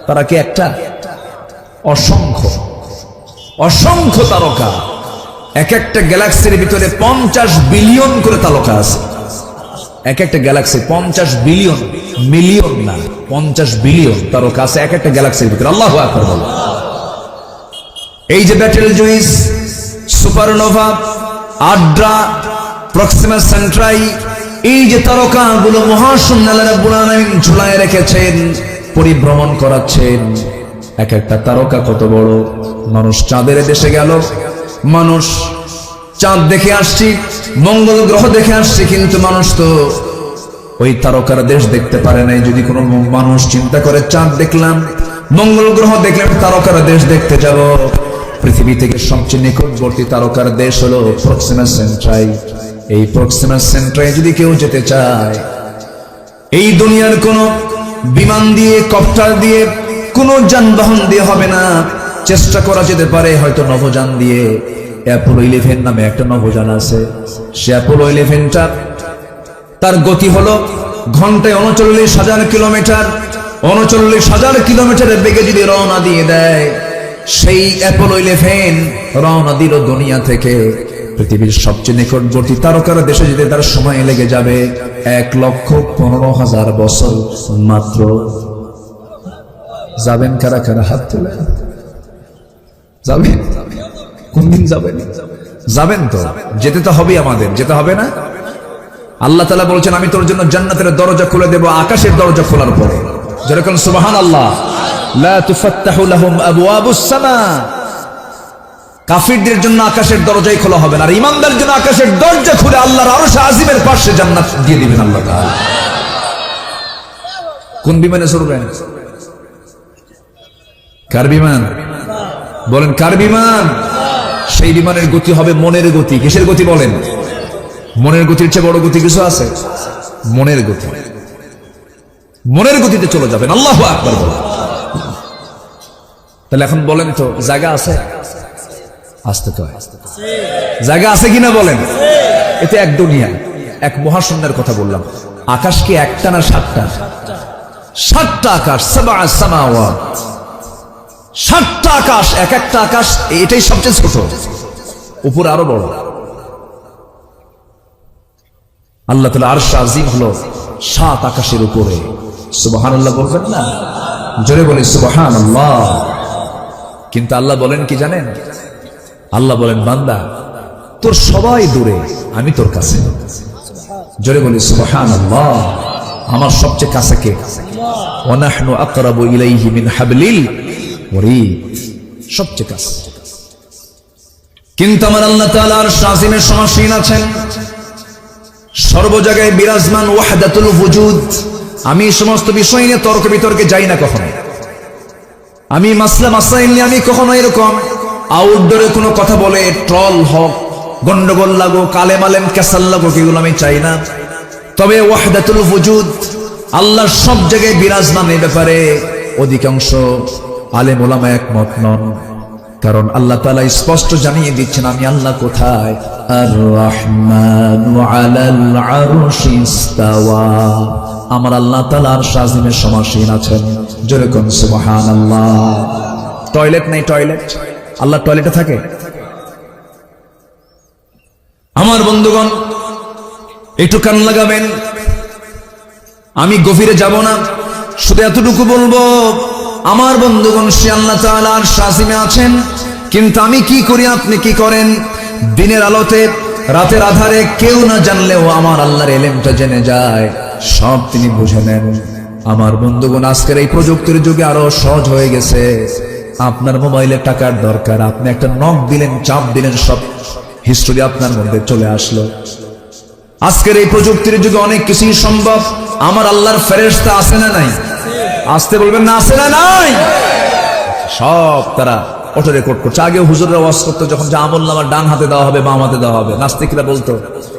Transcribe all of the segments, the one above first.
তারা কি একটা? অসংখ্য অসংখ্য তারকা। এক একটা গ্যালাক্সির ভিতরে 50 বিলিয়ন করে তারকা আছে। এক একটা গ্যালাক্সি 50 বিলিয়ন, মিলিয়ন না, 50 বিলিয়ন তারকা আছে এক একটা গ্যালাক্সির ভিতরে। আল্লাহু আকবার বলো। এই যে বেটেলজুইস, সুপারনোভা, আড্রা, প্রক্সিমা সেন্ট্রাই, এই যে তারকাগুলো মহাশূন্যে আল্লাহ রাব্বুল আলামিন ঝুলায় রেখেছেন, পরিভ্রমণ করাচ্ছেন। এক একটা তারকা কত বড়। মানুষ চাঁদের দেশে গেল, মানুষ চাঁদ দেখে আসছি, মঙ্গল গ্রহ দেখে আসছি, কিন্তু মানুষ তো ওই তারকার দেশ দেখতে পারে নাই। যদি কোনো মানুষ চিন্তা করে চাঁদ দেখলাম, মঙ্গল গ্রহ দেখলাম, তারকার দেশ দেখতে যাব, পৃথিবী থেকে সবচেয়ে নিকটবর্তী তারকার দেশ হলো প্রক্সিমা সেন্ট্রাই। এই প্রক্সিমা সেন্ট্রাই যদি কেউ যেতে চায়, এই দুনিয়ার কোন বিমান দিয়ে, কপ্টার দিয়ে, কোন যানবাহন দিয়ে হবে না। চেষ্টা করা যেতে পারে হয়তো নভোযান দিয়ে। অ্যাপোলো 11 নামে একটা নভোযান আছে। সে অ্যাপোলো 11টা তার গতি হলো ঘন্টায় 39,000 কিলোমিটার। 39,000 কিলোমিটারের বেগে যদি রওনা দিয়ে দেয়, সেই অ্যাপোলো 11 রওনা দিল দুনিয়া থেকে পৃথিবীর সবচেয়ে নিকটবর্তী তারকার দেশে যেতে তার সময় লেগে যাবে 1,15,000 বছর মাত্র। যাবেন কারা কারা? হাত তুলে। যাবেন? কোন দিন যাবেন? যাবেন তো, যেতে তো হবে আমাদের, যেতে হবে না? আল্লাহ তাআলা বলছেন, আমি তোর জন্য জান্নাতের দরজা খুলে দেব আকাশের দরজা খোলার পরে। যেরকম সুবহানাল্লাহ, লা তুফাত্তাহু লাহুম আবওয়াবুস সামা। কাফিরদের জন্য আকাশের দরজাই খোলা হবে না, আর ঈমানদারদের জন্য আকাশের দরজা খুলে আল্লাহর আরশ আজিমের পাশে জান্নাত দিয়ে দিবেন আল্লাহ তাআলা। কোন বিমানে চড়বেন? কার বিমান? বলেন কার বিমান? সেই বিমানের গতি হবে মনের গতি। কিসের গতি বলেন? মনের গতির চেয়ে বড় গতি কিছু আছে? মনের গতি। মনের গতিতে চলে যাবেন। আল্লাহু আকবার বলেন। তাহলে এখন বলেন তো, জায়গা আছে? আসতে তো জায়গা আছে কিনা বলেন? এতে এক দুনিয়া, এক মহাশূন্যের কথা বললাম। আকাশ কি একটা না 7টা? 7টা আকাশ, 7 সামাওয়াত, 7টা আকাশ। এক একটা আকাশ, এটাই সবচেয়ে ছোট, উপরে আরো বড়। আল্লাহ তাআলা আরশ আজিম হলো 7 আকাশের উপরে। সুবহানাল্লাহ বলবেন না? জোরে বলি সুবহানাল্লাহ। কিন্তু আল্লাহ বলেন কি জানেন? আল্লাহ বলেন, বান্দা তোর সবাই দূরে, আমি তোর কাছে। জোরে বলি সুবহানাল্লাহ। আমার সবচেয়ে কাছে কে? ওয়া নাহনু আকরাবু ইলাইহি মিন হাবলিল ওয়ারিদ। সবচেয়ে কাছে। কিন্তু আমার আল্লাহ তাআলা আরশ আজিমের সমাসীন আছেন, সর্ব জায়গায় বিরাজমান, ওয়াহদাতুল ওয়ুজুদ। আমি সমস্ত বিষয় নিয়ে তর্ক বিতর্কে যাই না কখনো। আমি মাসলা মাসাইল নিয়ে আমি কখনো এরকম আউটডোরে কোনো কথা বলে ট্রল হোক, গন্ডগোল লাগো, কালেম আলেম ক্যাসাল লাগো, এগুলো আমি চাই না। তবে ওয়াহদাতুল ওয়ুজুদ, আল্লাহ সব জায়গায় বিরাজমান, এই ব্যাপারে অধিকাংশ আলেম ওলামা একমত নন। কারণ আল্লাহ তাআলা স্পষ্ট জানিয়ে দিচ্ছেন, আমি আল্লাহ কোথায়? আর রহমানু আলাল আরশি ইস্তাওয়া। আমার আল্লাহ তাআলা আরশ আজিমের সমাসীন আছেন। জোরে কোন সুবহানাল্লাহ। টয়লেট নাই? টয়লেট? আল্লাহ টয়লেটে থাকে? আমার বন্ধুগণ, একটু কান লাগাবেন। আমি গভীরে যাব না, শুধু এতটুকু বলবো, আমার বন্ধুগণ, সে আল্লাহ তাআলা আরশ আজিমে আছেন। কিন্তু আমি কি করি, আপনি কি করেন? দিনের আলোতে, রাতের আধারে, কেউ না জানলেও আমার আল্লাহর ইলমটা জেনে যায়, সব তিনি বুঝে নেন। আমার বন্ধুগণ, আজকের এই প্রযুক্তির যুগে আরো সহজ হয়ে গেছে। আপনার মোবাইলে টাকার দরকার, আপনি একটা নক দিলেন, চাপ দিলেন, সব হিস্ট্রি আপনার মধ্যে চলে আসলো। আজকের এই প্রযুক্তির যুগে অনেক কিছুই সম্ভব। আমার আল্লাহর ফেরেশতা আছে না নাই? আসতে বলবেন না, আছে না নাই? সব তারা অটো রেকর্ড করছে। আগে হুজুররা ওয়াজ করতো, যখন যে আমল নামা ডান হাতে দেওয়া হবে, বাম হাতে দেওয়া হবে, নাস্তিকরা বলতো,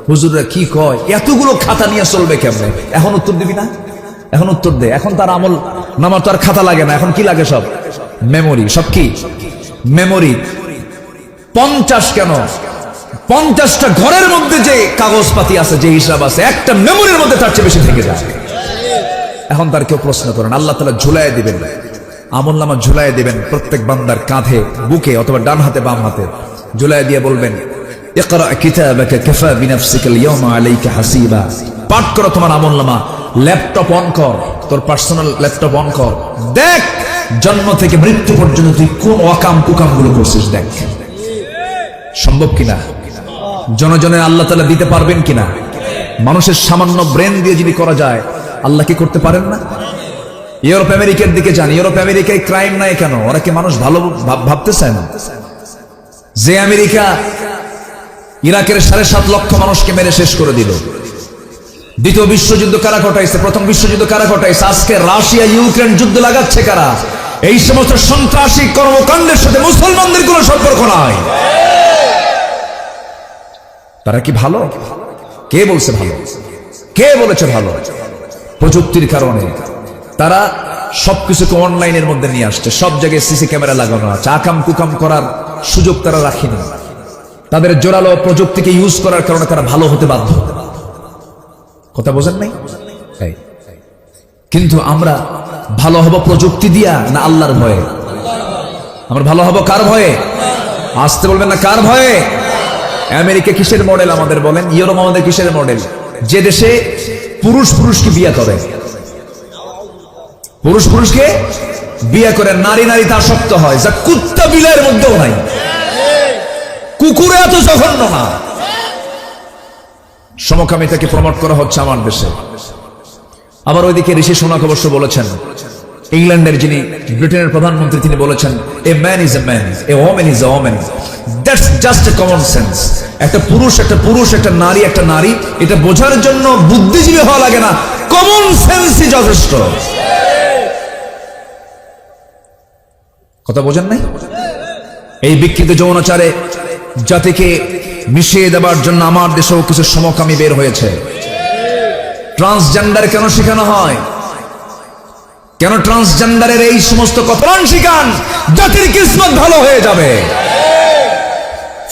হুজুররা কি কয়, এতগুলো খাতা নিয়ে চলবে কেমনে? এখন উত্তর দিবি না? এখন উত্তর দে। এখন তার আমল নামার তো আর খাতা লাগে না, এখন কি লাগে? সব মেমোরি। সব কি? মেমোরি। 50 কেন, 50টা ঘরের মধ্যে যে কাগজপাতি আছে, যে হিসাব আছে, একটা মেমোরির মধ্যে তার চেয়ে বেশি থেকে যায়। এখন তার কেউ প্রশ্ন করেন, আল্লাহ তাআলা ঝুলাইয়া দিবেন আমলনামা ঝুলাই দিবেন প্রত্যেক বান্দার কাঁধে, বুকে অথবা ডান হাতে বাম হাতে ঝুলাই দিয়ে বলবেন, ইকরা কিতাবাকা কাফা বিনাফসিকা আল-ইয়াওমা আলাইকা হাসিবা। পাঠ করো তোমার আমলনামা, ল্যাপটপ অন কর, তোর পার্সোনাল ল্যাপটপ অন কর, দেখ জন্ম থেকে মৃত্যু পর্যন্ত তুই কোন অকাম কুকাম গুলো করছিস, দেখ সম্ভব কিনা, জনজনে আল্লাহ তাআলা দিতে পারবেন কিনা। মানুষের সামান্য ব্রেন দিয়ে যদি করা যায়, আল্লাহ কি করতে পারেন না? ইউরোপ আমেরিকার দিকে যান, ইউরোপ আমেরিকায় ক্রাইম নাই কেন? ওরা কি মানুষ ভালো ভাবতে চায় না? যে আমেরিকা ইরাকের 7.5 লক্ষ মানুষকে মেরে শেষ করে দিল, দ্বিতীয় বিশ্বযুদ্ধ কারা ঘটাইছে, প্রথম বিশ্বযুদ্ধ কারা ঘটাইছে, আজকে রাশিয়া ইউক্রেন যুদ্ধ লাগাচ্ছে কারা? এই সমস্ত সন্ত্রাসী কর্মকাণ্ডের সাথে মুসলমানদের কোনো সম্পর্ক নাই। তারা কি ভালো? কে বলছে ভালো? কে বলেছে ভালো? প্রযুক্তির কারণে তারা সবকিছুকে অনলাইনের মধ্যে নিয়ে আসছে, সব জায়গায় সিসি ক্যামেরা লাগানো আছে, আকাম কুকাম করার সুযোগ তারা রাখেনি। তাদের জোরালো প্রযুক্তিকে ইউজ করার কারণে তারা ভালো হতে বাধ্য। কথা বোঝেন নাই? কিন্তু আমরা ভালো হব প্রযুক্তি দিয়া না আল্লাহর ভয়ে? আমরা ভালো হব কার ভয়ে? আসতে বলবেন না কার ভয়ে? আমেরিকা কিসের মডেল আমাদের বলেন? ইউরোপ আমাদের কিসের মডেল? যে দেশে পুরুষ পুরুষকে বিয়ে করে, পুরুষ পুরুষকে বিয়ে করে, নারী নারীতে আসক্ত হয়, যা কুত্তা বিলাইয়ের মধ্যেও নাই, কুকুরে এত জঘন্য না। সমকামিতাকে প্রমোট করা হচ্ছে আমার দেশে। আবার ওইদিকে ঋষি সোনাক অবশ্য বলেছেন, ইংল্যান্ডের যিনি ব্রিটেনের প্রধানমন্ত্রী, তিনি বলেছেন, a man is a man, a woman is a woman, that's just a common sense. একটা পুরুষ একটা পুরুষ, একটা নারী একটা নারী, এটা বোঝার জন্য বুদ্ধিজীবী হওয়া লাগে না, কমন সেন্সই যথেষ্ট। কথা বোঝেন নাই? এই বিকৃত যৌনাচারে জাতিকে মিশিয়ে দেবার জন্য আমার দেশেও কিছু সমকামী বের হয়েছে। ট্রান্সজেন্ডার কেন শেখানো হয়? কেন ট্রান্সজেন্ডারের এই সমস্ত কথা শিখান? জাতির কিসমত ভালো হয়ে যাবে।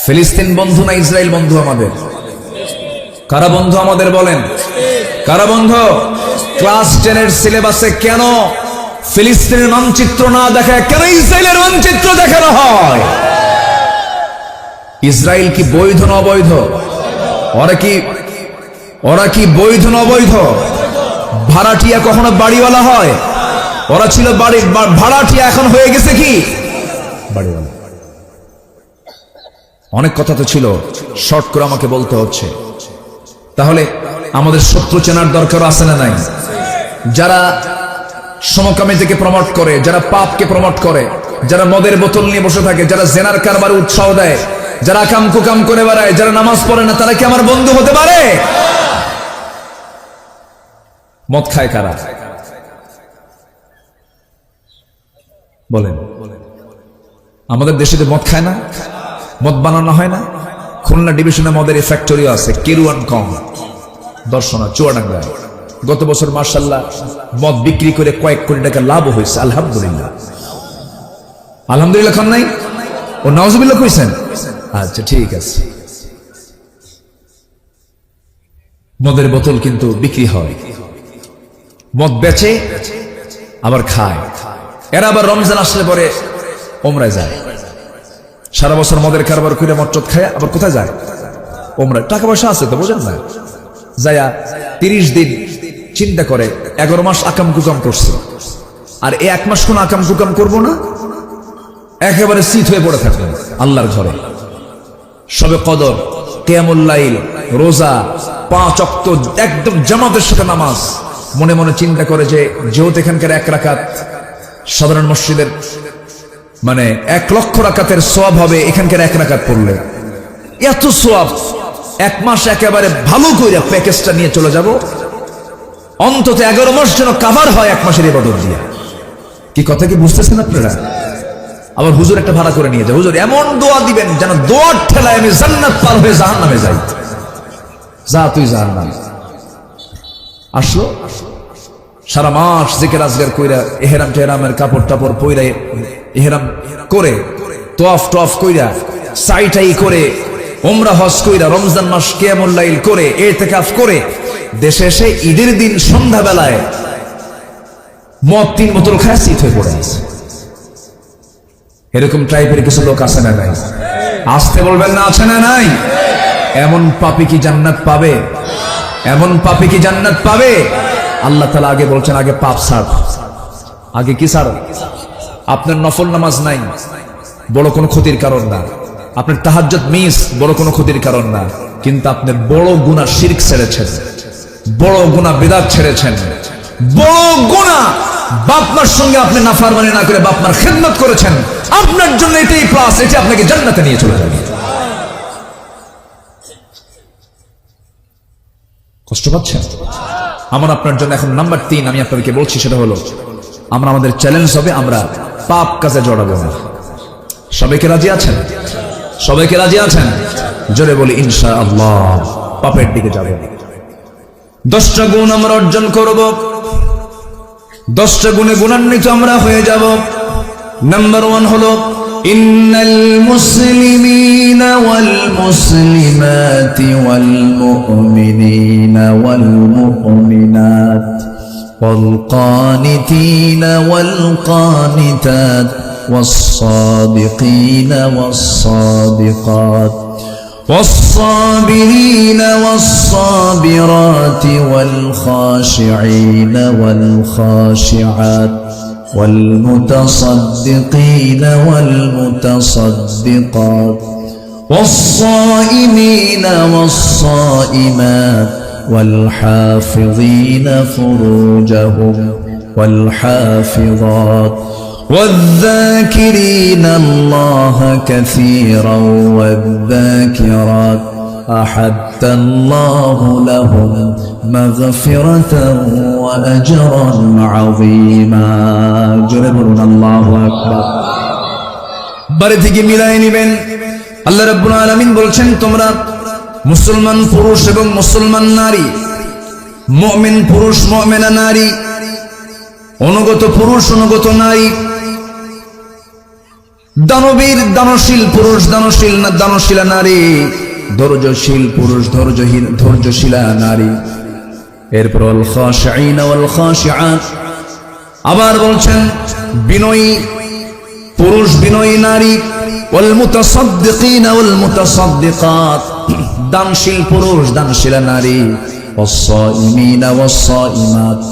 ফিলিস্তিন বন্ধু না ইসরায়েল বন্ধু আমাদের? কারা বন্ধু আমাদের বলেন? কারা বন্ধু? ক্লাস 10 সিলেবাসে কেন ফিলিস্তিনের মানচিত্র না দেখায়, কেন ইসরায়েলের মানচিত্র দেখানো হয়? ইসরায়েল কি বৈধ না অবৈধ? ওরা কি বৈধ না অবৈধ? ভাড়াটিয়া কখনো বাড়িওয়ালা হয়? ওরা ছিল ভাড়াটিয়া, এখন হয়ে গেছে কি বাড়িওয়ালা। অনেক কথা তো ছিল, শর্ট করে আমাকে বলতে হচ্ছে। তাহলে আমাদের শত্রু চেনার দরকার আছে না নাই? যারা সমকামিতাকে প্রমোট করে, যারা পাপকে প্রমোট করে, যারা মদের বোতল নিয়ে বসে থাকে, যারা জেনার কারবারে উৎসাহ দেয়, যারা কাম কুকাম করে বেড়ায়, যারা নামাজ পড়ে না, তারা কি আমার বন্ধু হতে পারে? মদ খায় কারা বলেন? আমাদের দেশে মদ খায় না, মদ বানানো হয় না। খুলনা ডিভিশনে মদের ফ্যাক্টরিও আছে, কেরুয়ান কম দর্শনা চুয়াডাঙ্গায়। গত বছর মাশাআল্লাহ মদ বিক্রি করে কয়েক কোটি টাকা লাভ হয়েছে, আলহামদুলিল্লাহ। আলহামদুলিল্লাহ খান নাই? ও নাউজুবিল্লাহ কইছেন? আচ্ছা ঠিক আছে। মদের বোতল কিন্তু বিক্রি হয়, মদ বেচে আবার খায়। এরা আবার রমজান আসলে পরে ওমরায় যায়, সারা বছর মদের কারবার করে মদ খায়, আবার কোথায় যায়? ওমরায়। টাকা পয়সা আছে তো, বোঝেন না? যায়া 30 দিন চিন্তা করে 11 মাস আকাম কুকাম করছে, আর 1 মাস কোন আকাম কুকাম করবো না, একেবারে শীত হয়ে পড়ে থাকলেন আল্লাহর ঘরে। সবে কদর, কিয়ামুল লাইল, রোজা, 5 ওয়াক্ত একদম জামাতের সাথে নামাজ। মনে মনে চিন্তা করে যে যেহেতু এখানকার 1 রাকাত সাধারণ মসজিদের 1 লক্ষ রাকাতের সওয়াব হবে এখানকার 1 রাকাত পড়লে, এত সওয়াব, 1 মাস একেবারে ভালো করে প্যাকেজটা নিয়ে চলে যাব, অন্তত 11 মাস যেন কাভার হয় 1 মাসের ইবাদত দিয়ে। কি কথা কি বুঝতেছেন আপনারা? আবার হুজুর একটা ভাড়া করে নিয়ে যায়, হুজুর এমন দোয়া দিবেন যেন দোয়ার ঠেলায় আমি জান্নাত পার হয়ে জাহান্নামে যাই। যা তুই জাহান্নাম। আসলো সারা মাস জিকির আজগার কইরা, ইহরাম টেহরামের কাপড় টাপড় পইরা, ইহরাম করে তোয়াফ টোয়াফ কইরা, সাইটাই করে, উমরা হজ কইরা, রমজান মাস কিয়ামুল লাইল করে, ইতিকাফ করে, দেশে এসে ঈদের দিন সন্ধ্যাবেলায় মদ 3 বোতল খায় শীত হয়ে পড়ে আছে। এরকম টাইপের কিছু লোক আছে না নাই? আসতে বলবেন না, আছে না নাই? এমন পাপী কি জান্নাত পাবে? এমন পাপী কি জান্নাত পাবে? আল্লাহ তাআলা আগে বলছেন, আগে পাপ ছাড়। আগে কি ছাড়? আপনার নফল নামাজ নাই, বড় কোনো ক্ষতির কারণ না। আপনার তাহাজ্জুদ মিস, বড় কোনো ক্ষতির কারণ না। কিন্তু আপনি বড় গুনাহ শিরক ছেড়েছেন, বড় গুনাহ বিদআত ছেড়েছেন, বড় গুনাহ বাপ মার সঙ্গে আপনি নাফরমানি না করে বাপ মার খেদমত করেছেন। আপনার জন্য এটাই প্লাস, এটা আপনাকে জান্নাতে নিয়ে চলে যাবে। কষ্ট পাচ্ছেন? আমার আপনার জন্য এখন নাম্বার 3 আমি আপনাদেরকে বলছি, সেটা হলো আমরা আমাদের চ্যালেঞ্জ হবে আমরা পাপ কাজে জড়াবো না। সবাইকে রাজি আছেন? সবাইকে রাজি আছেন? জোরে বলি ইনশাআল্লাহ পাপের দিকে যাব। 10টা গুণ আমরা অর্জন করব, 10টা গুণে গুণান্বিত আমরা হয়ে যাব। নাম্বার 1 হলো ইন্নাল মুসলিমিনা ওয়াল মুসলিমাতি ওয়াল মুমিনিনা ওয়াল মুমিনাত ওয়াল কানিতিনা ওয়াল কানিতাত والصادقين والصادقات والصابرين والصابرات والخاشعين والخاشعات والمتصدقين والمتصدقات والصائمين والصائمات والحافظين فروجهم والحافظات والذاكرين الله كثيرا والذاكرات أحد الله لهم مغفرة وأجرا عظيما جربنا الله أكبر বাড়ি থেকে মিলাই নেবেন। আল্লাহ রাব্বুল আলামিন বলছেন, তোমরা মুসলমান পুরুষ এবং মুসলমান নারী, মুমিন পুরুষ মুমিনা নারী, অনুগত পুরুষ অনুগত নারী, দানবীর দানশীল পুরুষ দানশীল না দানশীলা নারী, ধৈর্যশীল পুরুষ ধৈর্যশীলা নারী। এরপর আল খাশিঈন ওয়াল খাশিআত, আবার বলছেন বিনয়ী পুরুষ বিনয়ী নারী, ওয়াল মুতাসাদ্দিকিন ওয়াল মুতাসাদ্দিকাত, দানশীল পুরুষ দানশীলা নারী, ওয়াস-সাইমিন ওয়াস-সাইমাত,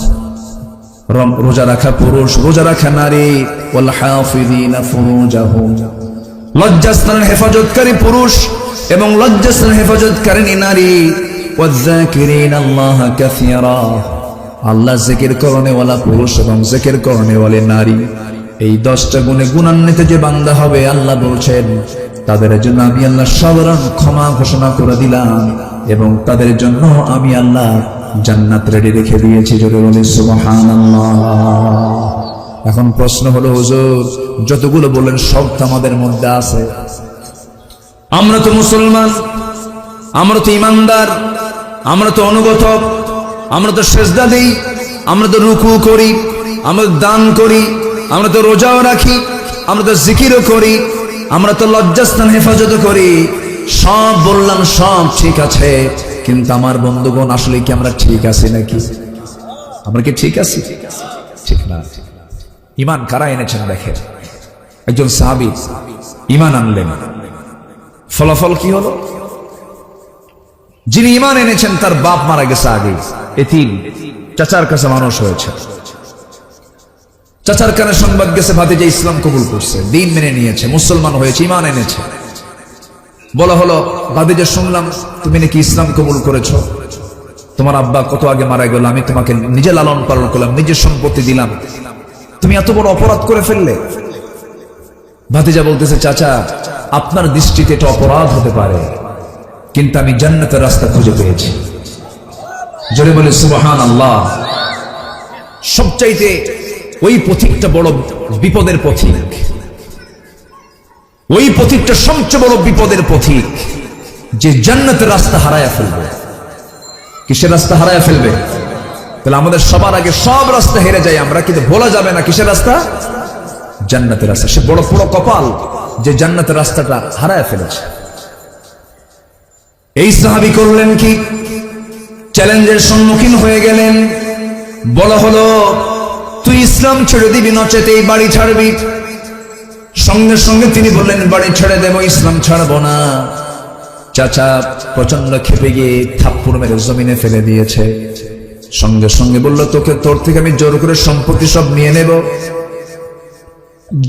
রোজা রাখা পুরুষ রোজা রাখা নারী, ওয়াল হাফিযিনা ফুরুজাহুম, লজ্জাস্থানের হেফাজতকারী পুরুষ এবং লজ্জাস্থানের হেফাজতকারিণী নারী, ওয়ায-যাকিরিনা আল্লাহ কাসীরা, আল্লাহ জিকির করনেওয়ালা পুরুষ এবং জিকির করনেওয়ালা নারী। এই 10টা গুণে গুণান্বিত যে বান্দা হবে, আল্লাহ বলছেন তাদের জন্য আমি আল্লাহ সাধারণ ক্ষমা ঘোষণা করে দিলাম এবং তাদের জন্য আমি আল্লাহ জান্নাত রেডি রেখে দিয়েছি। জোরে বলি সুবহানাল্লাহ। এখন প্রশ্ন হলো, হুজুর যতগুলো বলেন সব তো আমাদের মধ্যে আছে। আমরা তো মুসলমান, আমরা তো ইমানদার, আমরা তো অনুগত, আমরা তো সেজদা দেই, আমরা তো রুকু করি, আমরা তো দান করি, আমরা তো রোজাও রাখি, আমরা তো জিকিরও করি, আমরা তো লজ্জাস্থান হেফাজত করি। সব বললাম, সব ঠিক আছে, কিন্তু আমার বন্ধুগণ আসলে কি আমরা ঠিক আছি নাকি? আমরা কি ঠিক আছি? ঠিক না। ঈমান কারা এনেছেন দেখেন। একজন সাহাবী ঈমান আনলেন, ফলাফল কি হলো? যিনি ঈমান এনেছেন তার বাপ মারা গেছে আগে, এতিম, চাচার কাছে মানুষ হয়েছে। চাচার কানে সংবাদ গেছে ভাতিজা ইসলাম কবুল করছে, দিন মেনে নিয়েছে, মুসলমান হয়েছে, ঈমান এনেছে। বলা হলো, ভাতিজা শুনলাম তুমি নাকি ইসলাম কবুল করেছো, তোমার আব্বা কত আগে মারা গেল, আমি তোমাকে নিজে লালন পালন করলাম, নিজের সম্পত্তি দিলাম, তুমি এত বড় অপরাধ করে ফেললে। ভাতিজা বলতেছে, চাচা আপনার দৃষ্টিতে এটা অপরাধ হতে পারে, কিন্তু আমি জান্নাতের রাস্তা খুঁজে পেয়েছি। জোরে বলে সুবহানাল্লাহ। সবচাইতে ওই পথিকটা বড় বিপদের পথিক, ওই পথিকটা সবচেয়ে বড় বিপদের পথিক, যে জান্নাতের রাস্তা হারায়া ফেলবে। কিসের রাস্তা হারায়া ফেলবে? তাহলে আমাদের সবার আগে সব রাস্তা হেরে যাই আমরা, কিন্তু ভোলা যাবে না কিসের রাস্তা? জান্নাতের রাস্তা। সে বড় বড় কপাল যে জান্নাতের রাস্তাটা হারায়া ফেলেছে। এই সাহাবী করলেন কি? চ্যালেঞ্জের সম্মুখীন হয়ে গেলেন। বলা হলো, তুই ইসলাম ছেড়ে দিবি, নচেত এই বাড়ি ছাড়বি। সঙ্গে সঙ্গে তিনি বললেন, বাড়ি ছেড়ে দেবো, ইসলাম ছাড়বো না। চাচা প্রচন্ড ক্ষেপে গিয়ে থাপ্পড় মেরে জমিনে ফেলে দিয়েছে। সঙ্গে সঙ্গে বলল, তোর থেকে আমি জোর করে সম্পত্তি সব নিয়ে নেব।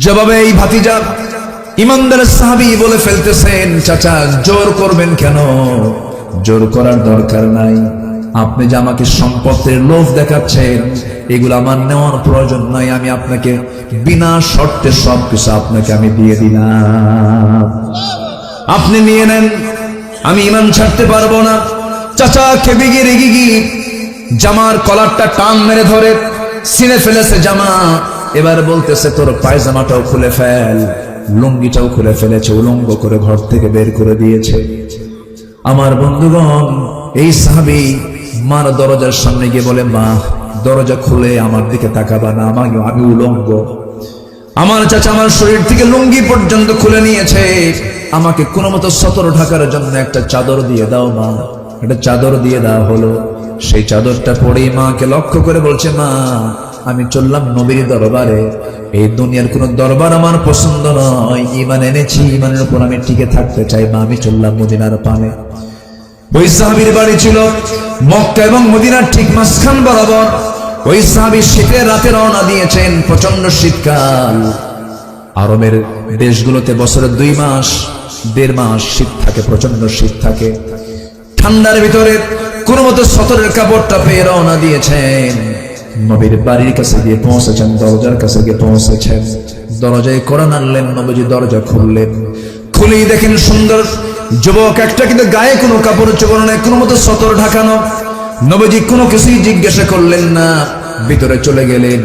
জবাবে এই ভাতিজা ইমানদার সাহাবী বলে ফেলতেছেন, চাচা জোর করবেন কেন? জোর করার দরকার নাই। আপনি যে আমাকে সম্পত্তির লোভ দেখাচ্ছেন, এগুলো আমার নেওয়ার প্রয়োজন নাই। আমি আপনাকে বিনা শর্তে সবকিছু আপনাকে আমি দিয়ে দিলাম, আপনি নিয়ে নেন, আমি ঈমান ছাড়তে পারবো না। চাচা খেপে গিয়ে রেগে গিয়ে জামার কলারটা টান মেরে ধরে ছিঁড়ে ফেলেছে জামা। এবার বলতেছে, তোর পায়জামাটাও খুলে ফেল, লুঙ্গিটাও খুলে ফেলেছে, উলঙ্গ করে ঘর থেকে বের করে দিয়েছে। আমার বন্ধুগণ, এই সাহাবী মার দরজার সামনে গিয়ে বলে, মা দরজা খুলে আমার দিকে তাকাবা না, আমি উলঙ্গ। আমার চাচা আমার শরীর থেকে লুঙ্গি পর্যন্ত খুলে নিয়েছে, আমাকে কোনো মতো সতর ঢাকার জন্য একটা চাদর দিয়ে দাও মা। একটা চাদর দিয়ে দেওয়া হলো। সেই চাদরটা পরেই মাকে লক্ষ্য করে বলছে, মা আমি চললাম নবীর দরবারে, এই দুনিয়ার কোন দরবার আমার পছন্দ নয়, ঈমান এনেছি, ঈমানের উপর আমি টিকে থাকতে চাই মা, আমি চললাম মদিনার পানে। ওই সাহাবীর বাড়ি ছিল মক্কা এবং মদিনার ঠিক মাঝখান বরাবর। ওই সাহাবী শীতের রাতে রওনা দিয়েছেন, প্রচন্ড শীতকাল। আরবের দেশগুলোতে বছরে 2 মাস 1.5 মাস শীত থাকে, প্রচন্ড শীত থাকে। ঠান্ডার ভিতরে কোন মতো সতরের কাপড়টা পেয়ে রওনা দিয়েছেন। নবীর বাড়ির কাছে গিয়ে পৌঁছেছেন, দরজার কাছে গিয়ে পৌঁছেছেন। দরজায় কড়া নাড়লেন, নবীজি দরজা খুললেন। খুলেই দেখেন সুন্দর যুবক একটা, কিন্তু গায়ে কোনো কাপড় চোপড় নেই, কোনো মতো সতর ঢাকানো। নবীজি কোনো কিছুই জিজ্ঞাসা করলেন না, ভিতরে চলে গেলেন।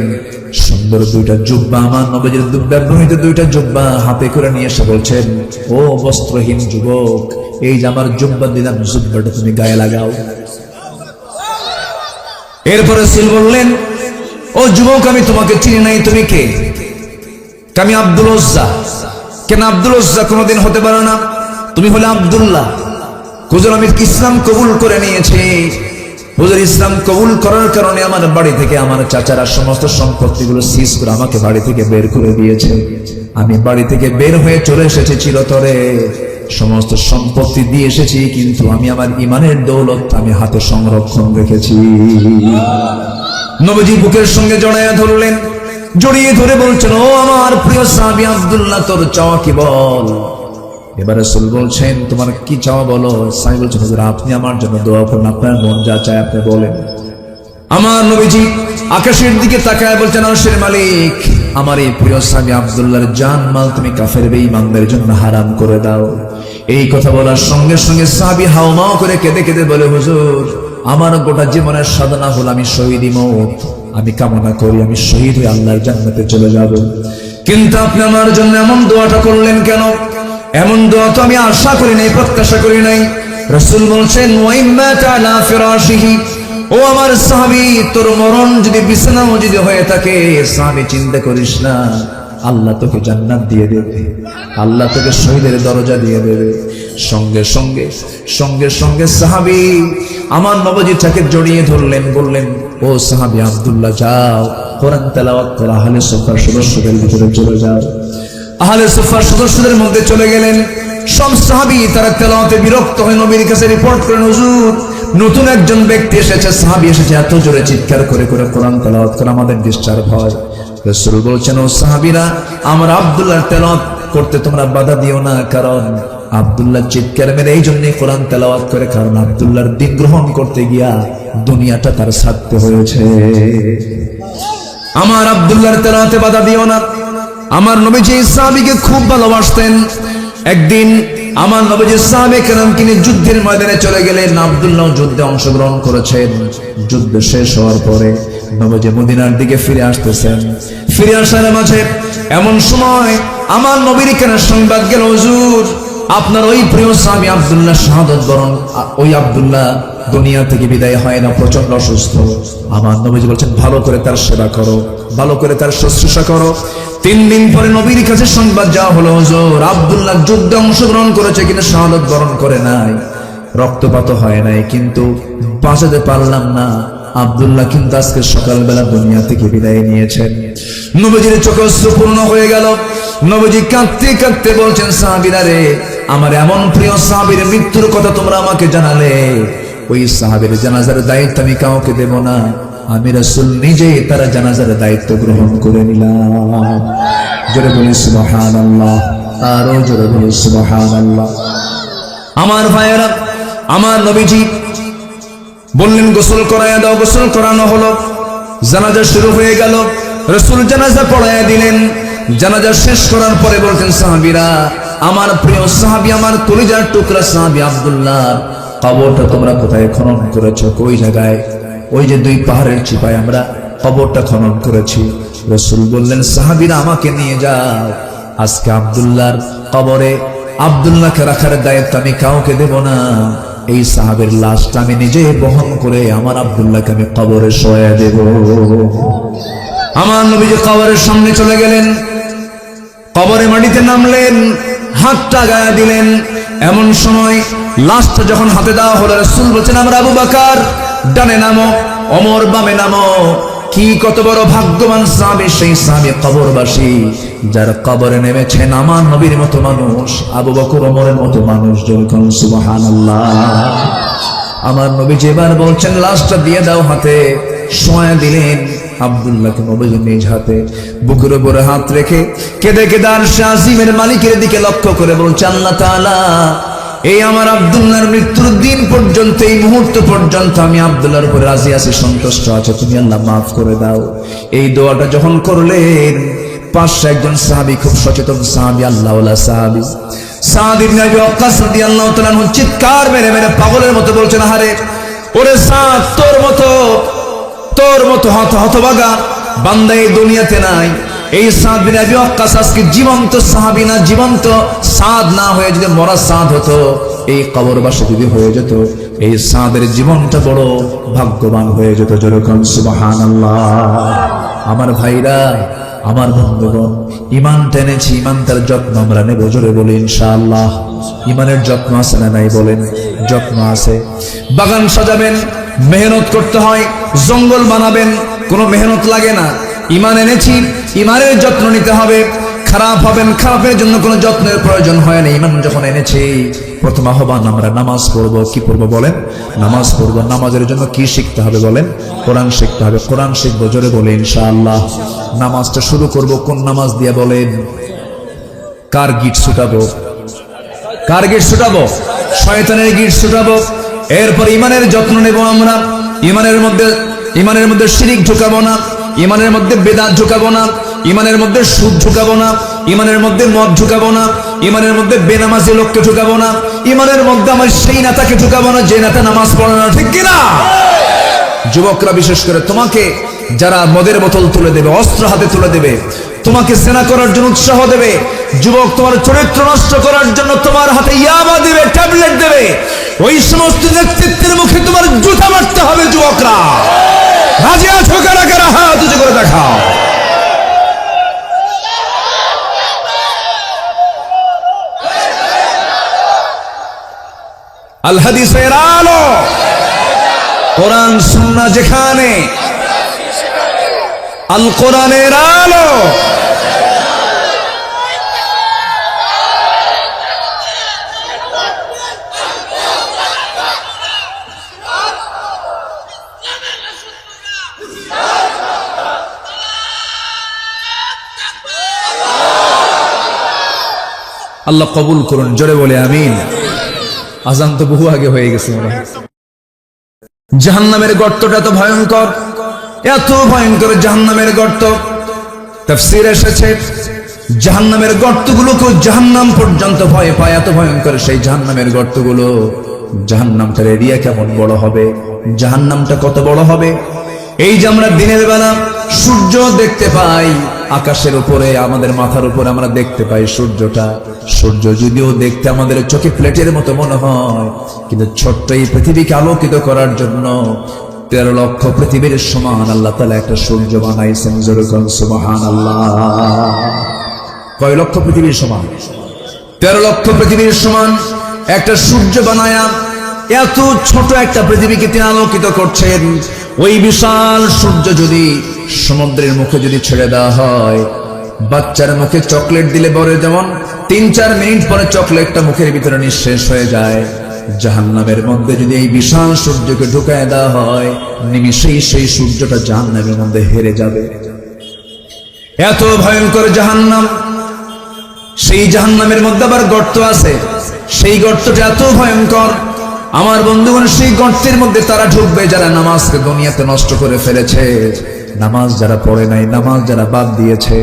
সুন্দর 2টা জুব্বা, আমার নবীজির ব্যবহৃত 2টা জুব্বা হাতে করে নিয়ে এসে বলছেন, ও বস্ত্রহীন যুবক, এই যে আমার জুব্বা দিলাম, জুব্বাটা তুমি গায়ে লাগাও। এরপরে রাসূল বললেন, ও যুবক আমি তোমাকে চিনি নাই, তুমি কে? আমি আব্দুল উজ্জা। কেন আব্দুল উজ্জা? কোনোদিন হতে পারে না, তুমি হলে আব্দুল্লাহ। হুজুর আমি ইসলাম কবুল করে নিয়েছি। হুজুর ইসলাম কবুল করার কারণে আমার বাড়ি থেকে আমার চাচারা সমস্ত সম্পত্তিগুলো সিজ করে আমাকে বাড়ি থেকে বের করে দিয়েছে। আমি বাড়ি থেকে বের হয়ে চলে এসেছি চিরতরে, সমস্ত সম্পত্তি দিয়ে এসেছি, কিন্তু আমি আমার ঈমানের দৌলত আমি হাতে সংরক্ষণ রেখেছি। নবীজি বুকের সঙ্গে জড়াইয়া ধরলেন, জড়িয়ে ধরে বলছেন, ও আমার প্রিয় সাহাবী আব্দুল্লাহ, তোর চাওয়া কি বল? এবার রাসূল বলছেন, তোমার কি চাওয়া বলো? সাহাবী বলছেন, হুজুর আপনি আমার জন্য দোয়া করুন, আপনার মন যা চায় আপনি বলেন। আমার নবীজি আকাশের দিকে তাকায় বলছেন, আরশের মালিক, আমার এই প্রিয় সাহাবী আব্দুল্লাহর জান মাল তুমি কাফের বেঈমানদের জন্য হারাম করে দাও। এই কথা বলার সঙ্গে সঙ্গে সাহাবী হাওমাও করে কেঁদে কেঁদে বলে, হুজুর আমার গোটা জীবনের সাধনা হল আমি শহীদি মওত, আমি কামনা করি আমি শহীদ হয়ে আল্লাহর জান্নাতে চলে যাব, কিন্তু আপনি আমার জন্য এমন দোয়াটা করলেন কেন? এমন দোয়া তো আমি আশা করি নাই, প্রত্যাশা করি নাই। রাসূল বলছেন, ওয়াইম্মা তাআলা ফিরাশিহি, ও আমার সাহাবী তোর মরণ যদি বিছানাও যদি হয়ে থাকে, সাহাবী চিন্তা করিস না, আল্লাহ তোকে জান্নাত দিয়ে দেবে, আল্লাহ তোকে শহীদের দরজা দিয়ে দেবে। সঙ্গে সঙ্গে সঙ্গে সঙ্গে সাহাবী আমার নবীজিকে জড়িয়ে ধরলেন, বললেন, ও সাহাবী আব্দুল্লাহ যাও, কোরআন তেলাওয়াত করো, আহলে সুফার সদস্যদের ভিতরে চলে যাও। আহলে সুফার সদস্যদের মধ্যে চলে গেলেন। সব সাহাবী তারা তেলাওয়াতে বিরক্ত হয়ে নবীর কাছে রিপোর্ট করেন, হুজুর নতুন একজন ব্যক্তি এসেছে, সাহাবী এসেছে, এত জোরে চিৎকার করে করে কোরআন তেলাওয়াত করে আমাদের ডিস্টার্ব হয়। রাসূল বলছেন, ও সাহাবীরা আমার আব্দুল্লাহর তেলাওয়াত করতে তোমরা বাধা দিও না, কারণ আব্দুল্লাহ চিৎকার মেরে এই জন্যই কোরআন তেলাওয়াত করে, কারণ আব্দুল্লাহর দিন গ্রহণ করতে গিয়া দুনিয়াটা তার ছাড়তে হয়েছে। আমার আব্দুল্লাহর তেলাওয়াতে বাধা দিও না। আমার নবীজি সাহাবীকে খুব ভালোবাসতেন। একদিন আমার নবীজি সাহাবে কেরামকে নিয়ে যুদ্ধের ময়দানে চলে গেলেন। আব্দুল্লাহ যুদ্ধে অংশগ্রহণ করেছেন। যুদ্ধ শেষ হওয়ার পরে নবীজি মদিনার দিকে ফিরে আসতেছেন। ফিরে আসার মাঝে এমন সময় আমার নবীর কেন সংবাদ গেল, হুজুর আপনার ওই প্রিয় সাহাবী আব্দুল্লাহ শাহাদাত বরণ, ওই আব্দুল্লাহ দুনিয়া থেকে বিদায় হয় না, প্রচন্ড অসুস্থ। আমার নবীজি বলছেন, ভালো করে তার সেবা করো, ভালো করে তার শুশ্রূষা করো। 3 দিন পরে নবীর কাছে সংবাদ যাওয়া হলো, হুজুর আব্দুল্লাহ যুদ্ধে অংশগ্রহণ করেছে কিন্তু শাহাদাত বরণ করে নাই, রক্তপাত হয় নাই, কিন্তু বাঁচাতে পারলাম না। আব্দুল্লাহ কিন্তু আজকে সকালবেলা দুনিয়া থেকে বিদায় নিয়েছেন। নবীজির চোখে অশ্রু পূর্ণ হয়ে গেল। নবীজি কাঁদতে কাঁদতে বলছেন, সাহাবীরা রে, আমার এমন প্রিয় সাহাবীর মৃত্যুর কথা তোমরা আমাকে জানালে, ওই সাহাবীর জানাজার দায়িত্ব আমি কাউকে দেব না, আমি রাসূল নিজেই তার জানাজার দায়িত্ব গ্রহণ করে নিলাম। জোরে বলি সুবহানাল্লাহ, আরো জোরে বলি সুবহানাল্লাহ। আমার ভাইয়েরা, আমার নবীজি বললেন গোসল করাইয়া দাও, গোসল করানো হলো, জানাজা শুরু হয়ে গেল, রাসূল জানাজা পড়াইয়া দিলেন। জানাজা শেষ করার পরে বলতেন, সাহাবীরা, আমার প্রিয় সাহাবী, আমার কলিজার টুকরা সাহাবী আব্দুল্লাহ, কবরটা তোমরা কোথায় খনন করেছো? কই জায়গায়? ওই যে 2 পাহাড়ের চিপায় আমরা কবরটা খনন করেছি। রাসূল বললেন, সাহাবীরা আমাকে নিয়ে যাও, আজকে আব্দুল্লাহর কবরে আব্দুল্লাহকে রাখার দায়িত্ব আমি কাউকে দেব না, এই সাহাবের লাশটা আমি নিজে বহন করে আমার আব্দুল্লাহকে আমি কবরে শোয়া দেব। আমার নবীজি কবরের সামনে চলে গেলেন, কবরে মাটিতে নামলেন, হাতটা গায়ে দিলেন। এমন সময় লাশটা যখন হাতে দেওয়া হলো, রাসূল বলছেন, আমরা আবু বকর ডানে নামো, ওমর বামে নামো। কি কত বড় ভাগ্যবান সাহাবী সেই সাহাবী কবরবাসী, যার কবরে নেমেছেন আমার নবীর মতো মানুষ, আবু বকর ওমরের মতো মানুষ। যখন সুবহানাল্লাহ, আমার নবীজি এবার বলছেন, লাশটা দিয়ে দাও হাতে, শোয়া দিলেন আব্দুল্লাহকে নবীজি নিজ হাতে, বুকের উপরে হাত রেখে কেঁদে কেঁদে আরশে আজিমের মালিকের দিকে লক্ষ্য করে বলছে, আল্লাহ তাআলা, এই আমার আব্দুল্লাহর মৃত্যুর দিন পর্যন্ত, এই মুহূর্ত পর্যন্ত আমি আব্দুল্লাহর উপরে রাজি আছি, সন্তুষ্ট আছে, তুমি আল্লাহ মাফ করে দাও। এই দোয়াটা যখন করলেন, পাশে একজন সাহাবী, খুব সচেতন সাহাবী, আল্লাহওয়ালা সাহাবী, সাদ ইবনে আবি ওয়াক্কাস রাদিয়াল্লাহু তাআলা আনহু চিৎকার মেরে মেরে পাগলের মতো বলছেন, আরে ওরে সাদ, তোর মতো হতভাগা বান্দা এই দুনিয়াতে নাই। এই সাদ বিন আবি ওয়াক্কাস আজকে জীবন্ত সাহাবী না, জীবন্ত সাদ না হয়ে যদি মরা সাদ হতো, এই কবরবাসী যদি হয়ে যেত, এই সাদের জীবনটা বড় ভাগ্যবান হয়ে যেত। যেরকম সুবহানাল্লাহ। আমার ভাইরা, আমার বন্ধুগণ, ইমান টেনেছি, ইমানটার যত্ন আমরা নেব। জোরে বলি ইনশাআল্লাহ। ইমানের যত্ন আছে না নাই বলেন? যত্ন আছে। বাগান সাজাবেন, মেহনত করতে হয়, জঙ্গল বানাবেন, কোনো মেহনত লাগে না। ইমান এনেছি, ইমানের যত্ন নিতে হবে। খারাপ হবেন, খারাপের জন্য কোনো যত্নের প্রয়োজন হয় না। ইমান যখন এনেছি, প্রথম আহ্বান আমরা নামাজ পড়বো। কি পড়বো বলেন? নামাজ পড়বো। নামাজের জন্য কি শিখতে হবে বলেন? কোরআন শিখতে হবে। কোরআন শিখবো। জোরে বলে ইনশাআল্লাহ। নামাজটা শুরু করব কোন নামাজ দিয়ে বলেন? কার গিট ছুটাবো? কার গিট ছুটাবো? শয়তানের গিট ছুটাবো। এরপর ইমানের যত্ন নেব আমরা। ইমানের মধ্যে শিরিক ঢুকাবো না, ইমানের মধ্যে বেদাত ঢুকাবো না, ইমানের মধ্যে সুদ ঢুকাবো না, ইমানের মধ্যে মদ ঢুকাবো না, ইমানের মধ্যে বেনামাজি লোককে ঢুকাবো না, ইমানের মধ্যে আমার সেই নেতাকে ঢুকাবো না যে নেতা নামাজ পড়ে না। ঠিক কিনা? যুবকরা বিশেষ করে, তোমাকে যারা মদের বোতল তুলে দেবে, অস্ত্র হাতে তুলে দেবে, তোমাকে সেনা করার জন্য উৎসাহ দেবে, যুবক তোমার চরিত্র নষ্ট করার জন্য তোমার হাতে ইয়াবা দেবে, ট্যাবলেট দেবে, ওই সমস্ত নেতৃত্বের মুখে তোমার জুতা মারতে হবে। যুবকরা রাজি আছো? কারা কারা হাত উঁচু করে দেখাও। আল হাদিসের আলো, কোরআন সুন্নাহ যেখানে, আল কোরআনের আলো। আল্লাহ কবুল করুন। জোরে বলে আমিন। আজান তো বহু আগে হয়ে গেছে। জাহান্নামের গর্তটা এত ভয়ঙ্কর, এত ভয়ঙ্কর জাহান্নামের গর্ত। তাফসীরে এসেছে জাহান্নামের গর্তগুলোকে জাহান্নাম পর্যন্ত ভয় পায়, এত ভয়ঙ্কর সেই জাহান্নামের গর্তগুলো। জাহান্নামটার এরিয়া কেমন বড় হবে, জাহান্নামটা কত বড় হবে। এই যে আমরা দিনের বেলা সূর্য দেখতে পাই আকাশের উপরে, আমাদের মাথার উপরে আমরা দেখতে পাই সূর্যটা। সূর্য যদিও দেখতে আমাদের চোখে প্লেটের মতো মনে হয়, কিন্তু ছোট্ট এই পৃথিবীকে আলোকিত করার জন্য 13 লক্ষ পৃথিবীর সমান আল্লাহ তাআলা একটা সূর্য বানাইছেন। যেরকম সুবহানাল্লাহ। কয় লক্ষ পৃথিবীর সমান? 13 লক্ষ পৃথিবীর সমান একটা সূর্য বানায়া এত ছোট একটা পৃথিবীকে তিনি আলোকিত করছেন। ওই বিশাল সূর্য যদি সমুদ্রের মুখে যদি ছেড়ে দেওয়া হয়, বাচ্চার মুখে চকলেট দিলে পরে যেমন 3-4 মিনিট পরে চকলেটটা মুখের ভিতরে নিঃশেষ হয়ে যায়, জাহান্নামের মধ্যে যদি এই বিশাল সূর্যকে ঢুকায় দেওয়া হয়, নিমিষেই সেই সূর্যটা জাহান্নামের মধ্যে হেরে যাবে। এত ভয়ঙ্কর জাহান্নাম। সেই জাহান্নামের মধ্যে আবার গর্ত আছে, সেই গর্তটা এত ভয়ঙ্কর। আমার বন্ধুগণ, সেই গর্তের মধ্যে তারা ঢুকবে যারা নামাজকে দুনিয়াতে নষ্ট করে ফেলেছে, নামাজ যারা পড়ে নাই, নামাজ যারা বাদ দিয়েছে।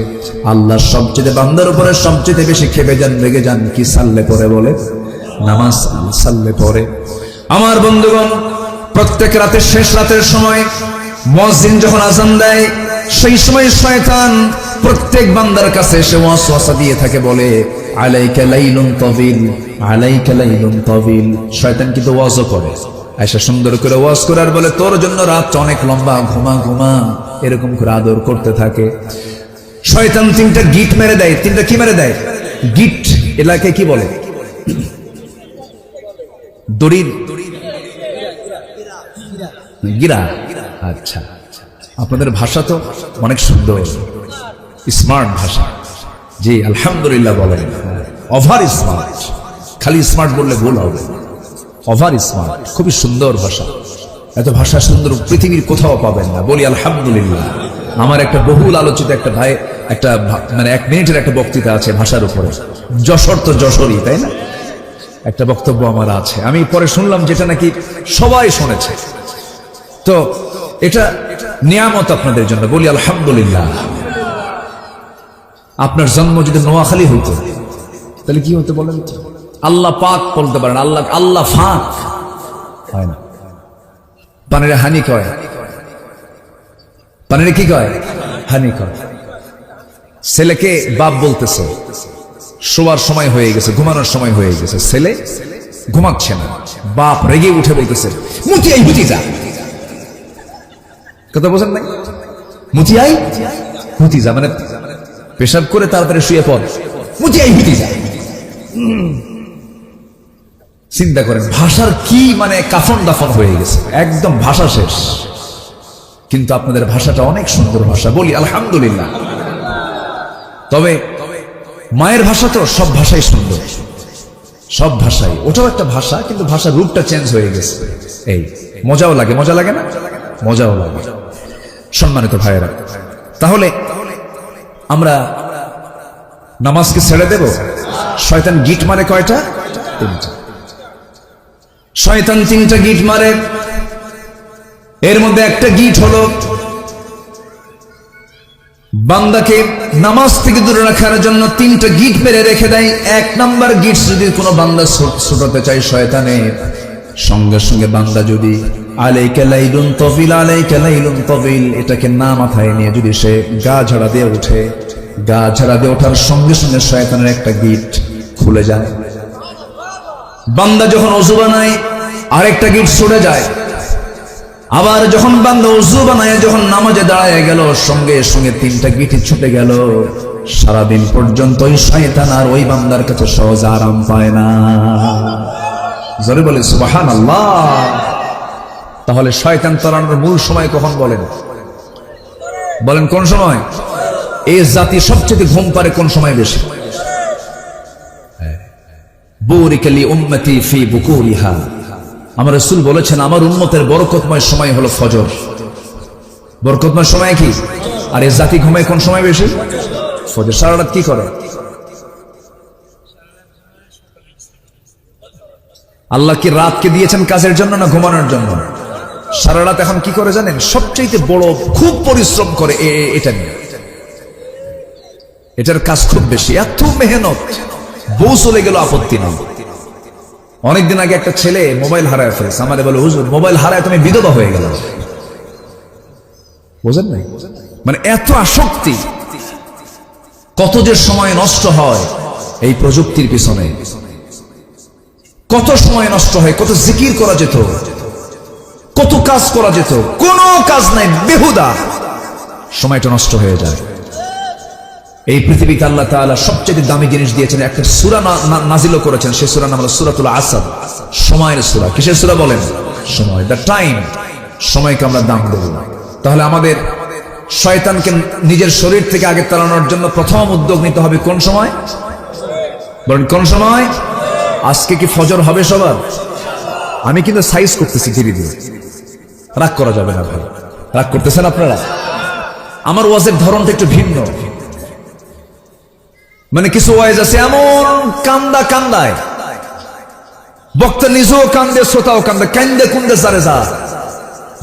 আল্লাহ সবচেয়ে বান্দার উপরে সবচেয়ে বেশি খেপে যান, রেগে যান কি? সাল্লে পড়ে বলে, নামাজ সাল্লে পড়ে। আমার বন্ধুগণ, প্রত্যেক রাতের শেষ রাতের সময় মুয়াজ্জিন যখন আযান দেয়, সেই সময় শয়তান প্রত্যেক বান্দার কাছে এসে ওয়াসওয়াসা দিয়ে থাকে, বলে আলাইকা লাইলুন তাবিল, আলাইকা লাইলুন তাবিল। শয়তান কিন্তু ওয়াজও করে, আয়েশা সুন্দর করে ওয়াজ করে আর বলে, তোর জন্য রাতটা অনেক লম্বা, ঘুমা ঘুমা, এরকম করে আদর করতে থাকে। শয়তান 3টা গিট মেরে দেয়। 3টা কি মেরে দেয়? গিট। এলাকায় কি বলে? দড়ির গিরা। আচ্ছা, আপনাদের ভাষা তো অনেক সুন্দর, স্মার্ট ভাষা। জি আলহামদুলিল্লাহ বলেন। ওভার স্মার্ট, খালি স্মার্ট বললে ভুল হবে, ওভার স্মার্ট। খুবই সুন্দর ভাষা। এত ভাষা সুন্দর পৃথিবীর কোথাও পাবেন না, বলি আলহামদুলিল্লাহ। আমার একটা বহুল আলোচিত একটা ভাই, একটা মানে 1 মিনিটের একটা বক্তৃতা আছে ভাষার উপরে। যশোর তো যশোরই, তাই না? একটা বক্তব্য আমার আছে, আমি পরে শুনলাম, যেটা নাকি সবাই শুনেছে। তো এটা নিয়ামত আপনাদের জন্য, বলি আলহামদুলিল্লাহ। আপনার জন্ম যদি নোয়াখালী হইতো তাহলে কি হতো বলেন? আল্লাহ পাক বলতে পারেন, আল্লাহ আল্লাহ ফাক হয় না। পানির হানি কয়, পানির কি কয়? হানি কয়। ছেলেকে বাপ বলতেছে, শোয়ার সময় হয়ে গেছে, ঘুমানোর সময় হয়ে গেছে, ছেলে ঘুমাচ্ছে না, বাপ রেগে উঠে বলতেছে, মুতিয়াই ভুতিজা। কথা বোঝেন নাই? মুতিয়াই ভুতিজা মানে পেশাব করে তাড়াতাড়ি শুয়ে পড়, মুতিয়াই ভুতিজা। চিন্তা করেন ভাষার কি মানে কাফন দাফন হয়ে গেছে, একদম ভাষা শেষ। কিন্তু আপনাদের ভাষাটা অনেক সুন্দর ভাষা, বলি আলহামদুলিল্লাহ। তবে মায়ের ভাষা তো সব ভাষাই সুন্দর, সব ভাষাই। ওটাও একটা ভাষা, কিন্তু ভাষার রূপটা চেঞ্জ হয়ে গেছে। এই মজাও লাগে, মজা লাগে না? মজাও লাগে। সম্মানিত ভাইয়েরা, তাহলে আমরা নামাজকে ছেড়ে দেব? শয়তান গিট মারে কয়টা? 3টা। শয়তান 3টা গিট মারে। এর মধ্যে একটা গিট হলো বান্দাকে নামাজ থেকে দূরে রাখার জন্য 3টা গিট মেরে রেখে দেয়। 1 নাম্বার গিট, যদি কোনো বান্দা ছুটাতে চায় শয়তানের, সঙ্গে সঙ্গে বান্দা যদি আলাইকা লাইলুন তাবিল, আলাইকা লাইলুন তাবিল এটাকে না মাথায় নিয়ে যদি সে গা ঝাড়া দিয়ে ওঠে, গা ঝাড়া দিয়ে ওঠার সঙ্গে সঙ্গে শয়তানের একটা গিট খুলে যায়। বান্দা যখন ওযু বানায় আরেকটা গিট ছুটে যায়। আবার যখন বান্দা ওযু বানায় যখন নামাজে দাঁড়ায় গেল, সঙ্গে সঙ্গে 3টা গিট ছুটে গেল। সারাদিন পর্যন্ত ওই শয়তান আর ওই বান্দার কাছে সহজ আরাম পায় না। জোরে বলে সুবহানাল্লাহ। তাহলে শয়তান তাড়ানোর মূল সময় কখন বলেন? বলেন কোন সময়? এই জাতি সবচেয়ে ঘুম পারে কোন সময় বেশি? বুরিকা লি উম্মতি ফি বুকুরিহা। আমার রাসূল বলেছেন, আমার উম্মতের বরকতময় সময় হলো ফজর। বরকতময় সময় কি? আর এই জাতি ঘুমায় কোন সময় বেশি? ফজর। সারা রাত কি করে? আল্লাহ কি রাতকে দিয়েছেন কাজের জন্য না ঘুমানোর জন্য? সারা রাত এখন কি করে জানেন? সবচেয়ে বড় খুব পরিশ্রম করে এটা নিয়ে। এটার কাজ খুব বেশি, এত মেহনত। বউ চলে গেল আপত্তি নেই। অনেকদিন আগে একটা ছেলে মোবাইল হারায় ফেলেছে, আমারে বলে, হুজুর মোবাইল হারায় তুমি বিধবা হয়ে গেল। বুঝেন নাই? মানে এত আসক্তি, কত যে সময় নষ্ট হয় এই প্রযুক্তির পিছনে, কত সময় নষ্ট হয়, কত জিকির করা যেত, কত কাজ করা যেত, কোনো কাজ নাই, বেহুদা সময়টা নষ্ট হয়ে যায়। এই পৃথিবীতে আল্লাহ তাআলা সবচেয়ে দামি জিনিস দিয়েছেন, একটা সূরা নাজিল করেছেন, সেই সূরার নাম হলো সূরাতুল আসর, সময়ের সূরা। কিসের সূরা বলেন? সময়, দ্য টাইম। সময়কে আমরা দাম দেব। তাহলে আমাদের শয়তানকে নিজের শরীর থেকে আগে তাড়ানোর জন্য প্রথম উদ্যোগ নিতে হবে কোন সময়? বলেন কোন সময়? আজকে কি ফজর হবে সবার? আমি কিন্তু সাইজ করতেছি ধীরে ধীরে, রাগ করা যাবে না ভাই। রাগ করতেছেন আপনারা? আমার ওয়াজের ধরনটা একটু ভিন্ন। মানে কিছু ওয়াজ আছে এমন কান্দায়, বক্তা নিজেও কান্দে, শ্রোতাও কান্দে, কান্দে কুন্দে সারে যা।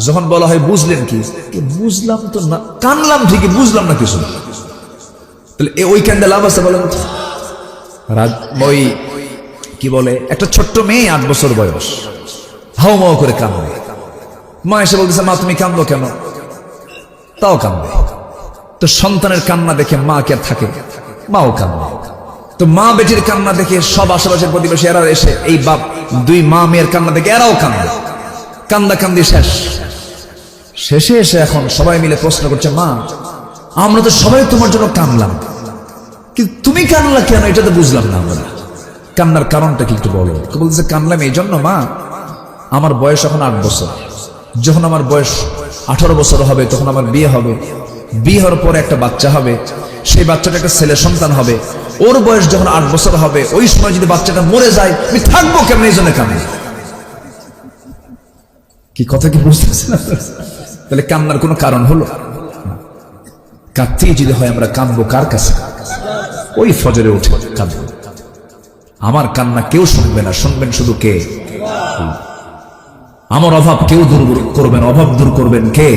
যখন বলা হয় বুঝলেন কি, বুঝলাম তো না, কানলাম ঠিকই, বুঝলাম না কিছু। তাহলে ওই কান্দে লাভ আছে বলেন? ওই কি বলে, একটা ছোট্ট মেয়ে 8 বছর বয়স, হাও মাও করে কান্দে। মা এসে বলতেছে, মা তুমি কান্দো কেন? তাও কান্দে। তো সন্তানের কান্না দেখে মা কে থাকে, মাও কান্দে। তো মা বেটির কান্না দেখে সব আশেপাশের প্রতিবেশী এরা এসে, এই বাপ দুই মা মেয়ের কান্না দেখে এরাও কান্দে। কান্দা কান্দি শেষে এসে এখন সবাই মিলে প্রশ্ন করছে, মা আমরা তো সবাই তোমার জন্য কান্দলাম, কিন্তু তুমি কান্না কেন? এটা তো বুঝলাম না আমরা। কান্নার কারণটা কি একটু বলো। বলতেছে, কান্দলাম এই জন্য মা, আমার বয়স এখন 8 বছর। যখন আমার বয়স 18 বছর হবে তখন আমার বিয়ে হবে। বিয়ে হওয়ার পরে একটা বাচ্চা হবে, সেই বাচ্চাটা একটা ছেলে সন্তান হবে। ওর বয়স যখন 8 বছর হবে, ওই সময় যদি বাচ্চাটা মরে যায় আমি থাকবো কেমন? এই জন্য কান্না। কি কথা কি বুঝতেছেন? তাহলে কান্নার কোনো কারণ হলো? কাঁদতেই যদি হয় আমরা কাঁদবো কার কাছে? ওই ফজরে উঠে কাঁদবো। আমার কান্না কেউ শুনবে না, শুনবেন শুধু কে? আমার অভাব কেউ দূর করবেন, অভাব দূর করবেন কে?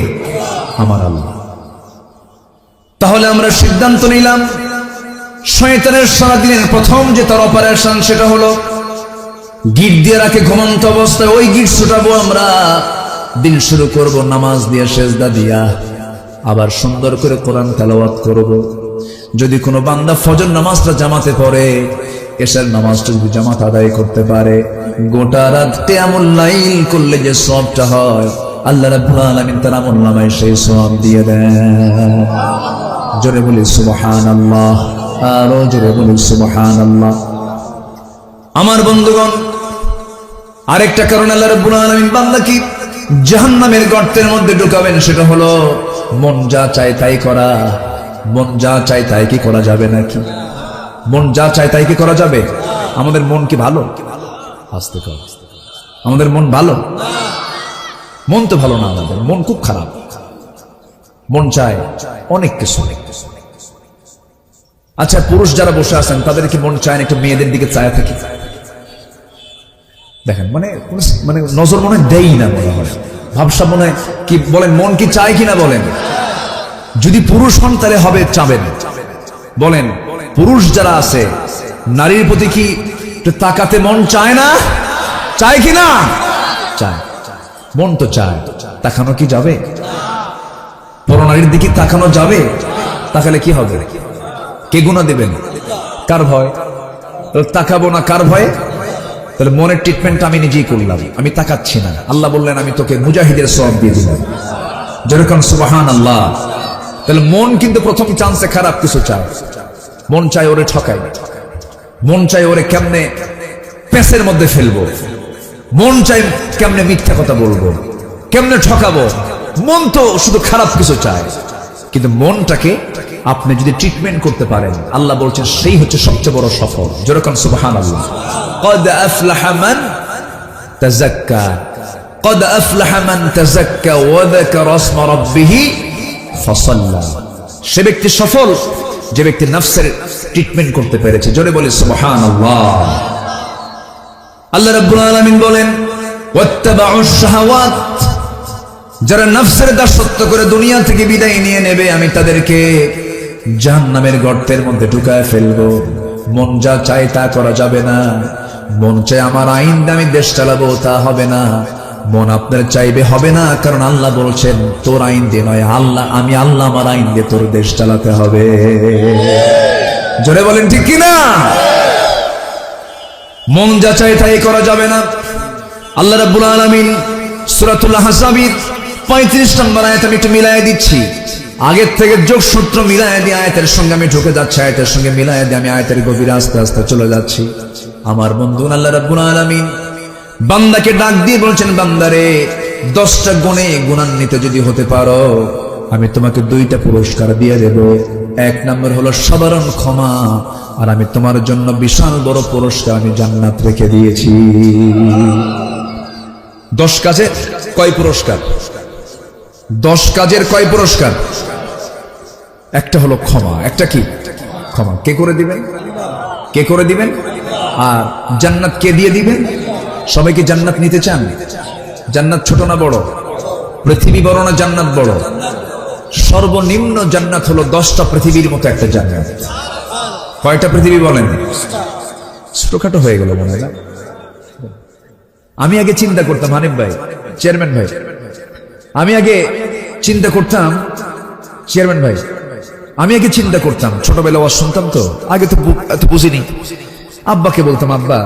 আমার আল্লাহ। তাহলে আমরা সিদ্ধান্ত নিলাম, শয়তানের সারাদিনের প্রথম যে তার অপারেশন সেটা হলো গিট দিয়ে রাখে ঘুমন্ত অবস্থায়, ওই গিট ছুটাবো আমরা। দিন শুরু করব নামাজ দিয়ে, সেজদা দিয়া, আবার সুন্দর করে কোরআন তেলাওয়াত করব। যদি কোনো বান্দা ফজর নামাজটা জামাতে পড়ে, এশার নামাজটা যদি জামাত আদায় করতে পারে, গোটা রাত কিয়ামুল লাইল করলে যে সওয়াবটা হয়, আল্লাহ রাব্বুল আলামিন তার আমলনামায় সেই সওয়াব দিয়ে দেন। জোরে বলি সুবহানাল্লাহ, আরো জোরে বলি সুবহানাল্লাহ। আমার বন্ধুগণ, আরেকটা কারণ আল্লাহ রাব্বুল আলামিন বান্দাকে জাহান্নামের গর্তের মধ্যে ঢুকাবেন, সেটা হলো মন যা চায় তাই করা। মন যা চায় তাই কি করা যাবে নাকি? মন যা চায় তাই কি করা যাবে? আমাদের মন কি ভালো? আস্তে কর, আমাদের মন ভালো? মন তো ভালো না, আমাদের মন খুব খারাপ। মন চায় অনেক কিছু। আচ্ছা, পুরুষ যারা বসে আছেন তাদের কি মন চায় না একটু মেয়েদের দিকে চায় থাকে? দেখেন, মানে মানে নজর মনে দেই না, মনে হয় ভাবসা মনে হয় কি বলেন, মন কি চায় কিনা বলেন? যদি পুরুষ হন তাহলে হবে চাবেন। বলেন, পুরুষ যারা আছে নারীর প্রতি কি তাকাতে মন চায় না? চায় কিনা? চায়। মন তো চায়, তাকানো কি যাবে? পরনারীর দিকে তাকানো যাবে? তাকালে কি হবে? কে গুনাহ দেবেন? কার ভয়? তাকাবো না কার ভয়ে? তাহলে মনের ট্রিটমেন্ট আমি নিজেই করলাম, আমি তাকাচ্ছি না। আল্লাহ বললেন আমি তোকে মুজাহিদের সওয়াব দিয়ে দিলাম। যেরকম সুবহানাল্লাহ। তাহলে মন কিন্তু প্রথম চান্সে খারাপ কিছু চায়। মন চায় ওরে ঠকাই, মন চায় ওরে কেমনে পেঁচের মধ্যে ফেলবো, মন চায় কেমনে মিথ্যা কথা বলবো, কেমনে ঠকাবো। মন তো শুধু খারাপ কিছু চায়। কিন্তু মনটাকে আপনি যদি ট্রিটমেন্ট করতে পারেন, আল্লাহ বলছেন সেই হচ্ছে সবচেয়ে বড় সফল। যেরকম সুবহানাল্লাহ। قد أفلح من تزكى قد أفلح من تزكى وذكر اسم ربه فصلى। সে ব্যক্তি সফল যে ব্যক্তি নফসের ট্রিটমেন্ট করতে পেরেছে। জোরে বলি সুবহানাল্লাহ। আল্লাহ রাব্বুল আলামিন বলেন ওয়াত্তাবাউশ শাহাওয়াত, যারা নফসের দাসত্ব করে দুনিয়া থেকে বিদায় নিয়ে নেবে, আমি তাদেরকে জাহান্নামের গর্তের মধ্যে ঢুকায় ফেলবো। মন যা চায় তা করা যাবে না। মন চায় আমার আইন দিয়ে আমি দেশ চালাবো, তা হবে না। মন আপনার চাইবে হবে না, কারণ আল্লাহ বলছেন তোর আইন দিয়ে নয়, আমি আল্লাহ আমার আইন দিয়ে তোর দেশ চালাতে হবে। জোরে বলেন ঠিক কিনা? মন যা চায় তাই করা যাবে না। আল্লাহ রাব্বুল আলামিন সূরাতুল আহজাবের 35 নম্বর আয়াত আমি একটু মিলায় দিচ্ছি। আগের থেকে যোগসূত্র মিলায় দিয়ে আয়াতের সঙ্গে আমি ঢুকে যাচ্ছি, আয়াতের সঙ্গে মিলায় দিয়ে আমি আয়াতের গভীরে আস্তে আস্তে চলে যাচ্ছি। আমার বন্ধু আল্লাহ রাব্বুল আলামিন বান্দাকে ডাক দিয়ে বলছেন, বান্দারে 10টা গুণে গুণান্বিত যদি হতে পারো আমি তোমাকে দুইটা পুরস্কার দিয়ে দেব। এক নম্বর হলো সাধারণ ক্ষমা, আর আমি তোমার জন্য বিশাল বড় পুরস্কার আমি জান্নাত রেখে দিয়েছি। 10 কাজের কয় পুরস্কার? 10 কাজের কয় পুরস্কার? একটা হলো ক্ষমা। একটা কি? ক্ষমা। কে করে দিবেন? কে করে দিবেন? আর জান্নাত কে দিয়ে দিবেন? সবাই কি জান্নাত নিতে চান? জান্নাত ছোট না বড়? পৃথিবী বড় না জান্নাত বড়? সর্বনিম্ন জান্নাত হলো 10টা পৃথিবীর মতো একটা জান্নাত। কয়টা পৃথিবী বলেন? ছোটখাটো হয়ে গেল মনে হয়। আমি আগে চিন্তা করতাম, হানিফ ভাই, চেয়ারম্যান ভাই, আমি আগে চিন্তা করতাম, চেয়ারম্যান ভাই, আমি আগে চিন্তা করতাম, ছোটবেলা ওয়াজ শুনতাম তো, আগে তো এত বুঝিনি। আব্বাকে বলতাম, আব্বা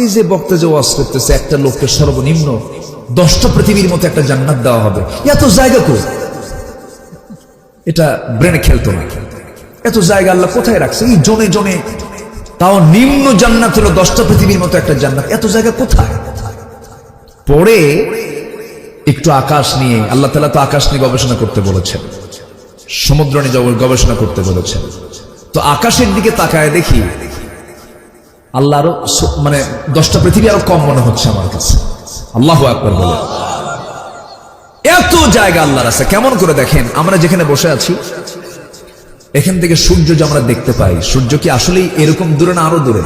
এই যে বক্তা যে ওয়াজ করতেছে, একটা লোককে সর্বনিম্ন 10টা পৃথিবীর মতো একটা জান্নাত দেওয়া হবে, এত জায়গা কই? এটা ব্রেনে খেলতো না। এত জায়গা আল্লাহ কোথায় রাখছে? এই জনে জনে, তাও নিম্ন জান্নাত হলো 10টা পৃথিবীর মতো একটা জান্নাত, এত জায়গা কোথায়? পরে একটু আকাশ নিয়ে, আল্লাহ তাআলা তো আকাশ নিয়ে গবেষণা করতে বলেছেন, সমুদ্র নিয়ে গবেষণা করতে বলেছেন। তো আকাশের দিকে তাকায় দেখি আল্লাহ আরো মানে 10টা পৃথিবী আরো কম মনে হচ্ছে আমার কাছে। আল্লাহু আকবার বলে। এত জায়গা আল্লাহর আছে। কেমন করে দেখেন, আমরা যেখানে বসে আছি এখান থেকে সূর্য যে আমরা দেখতে পাই, সূর্য কি আসলেই এরকম দূরে না আরো দূরে?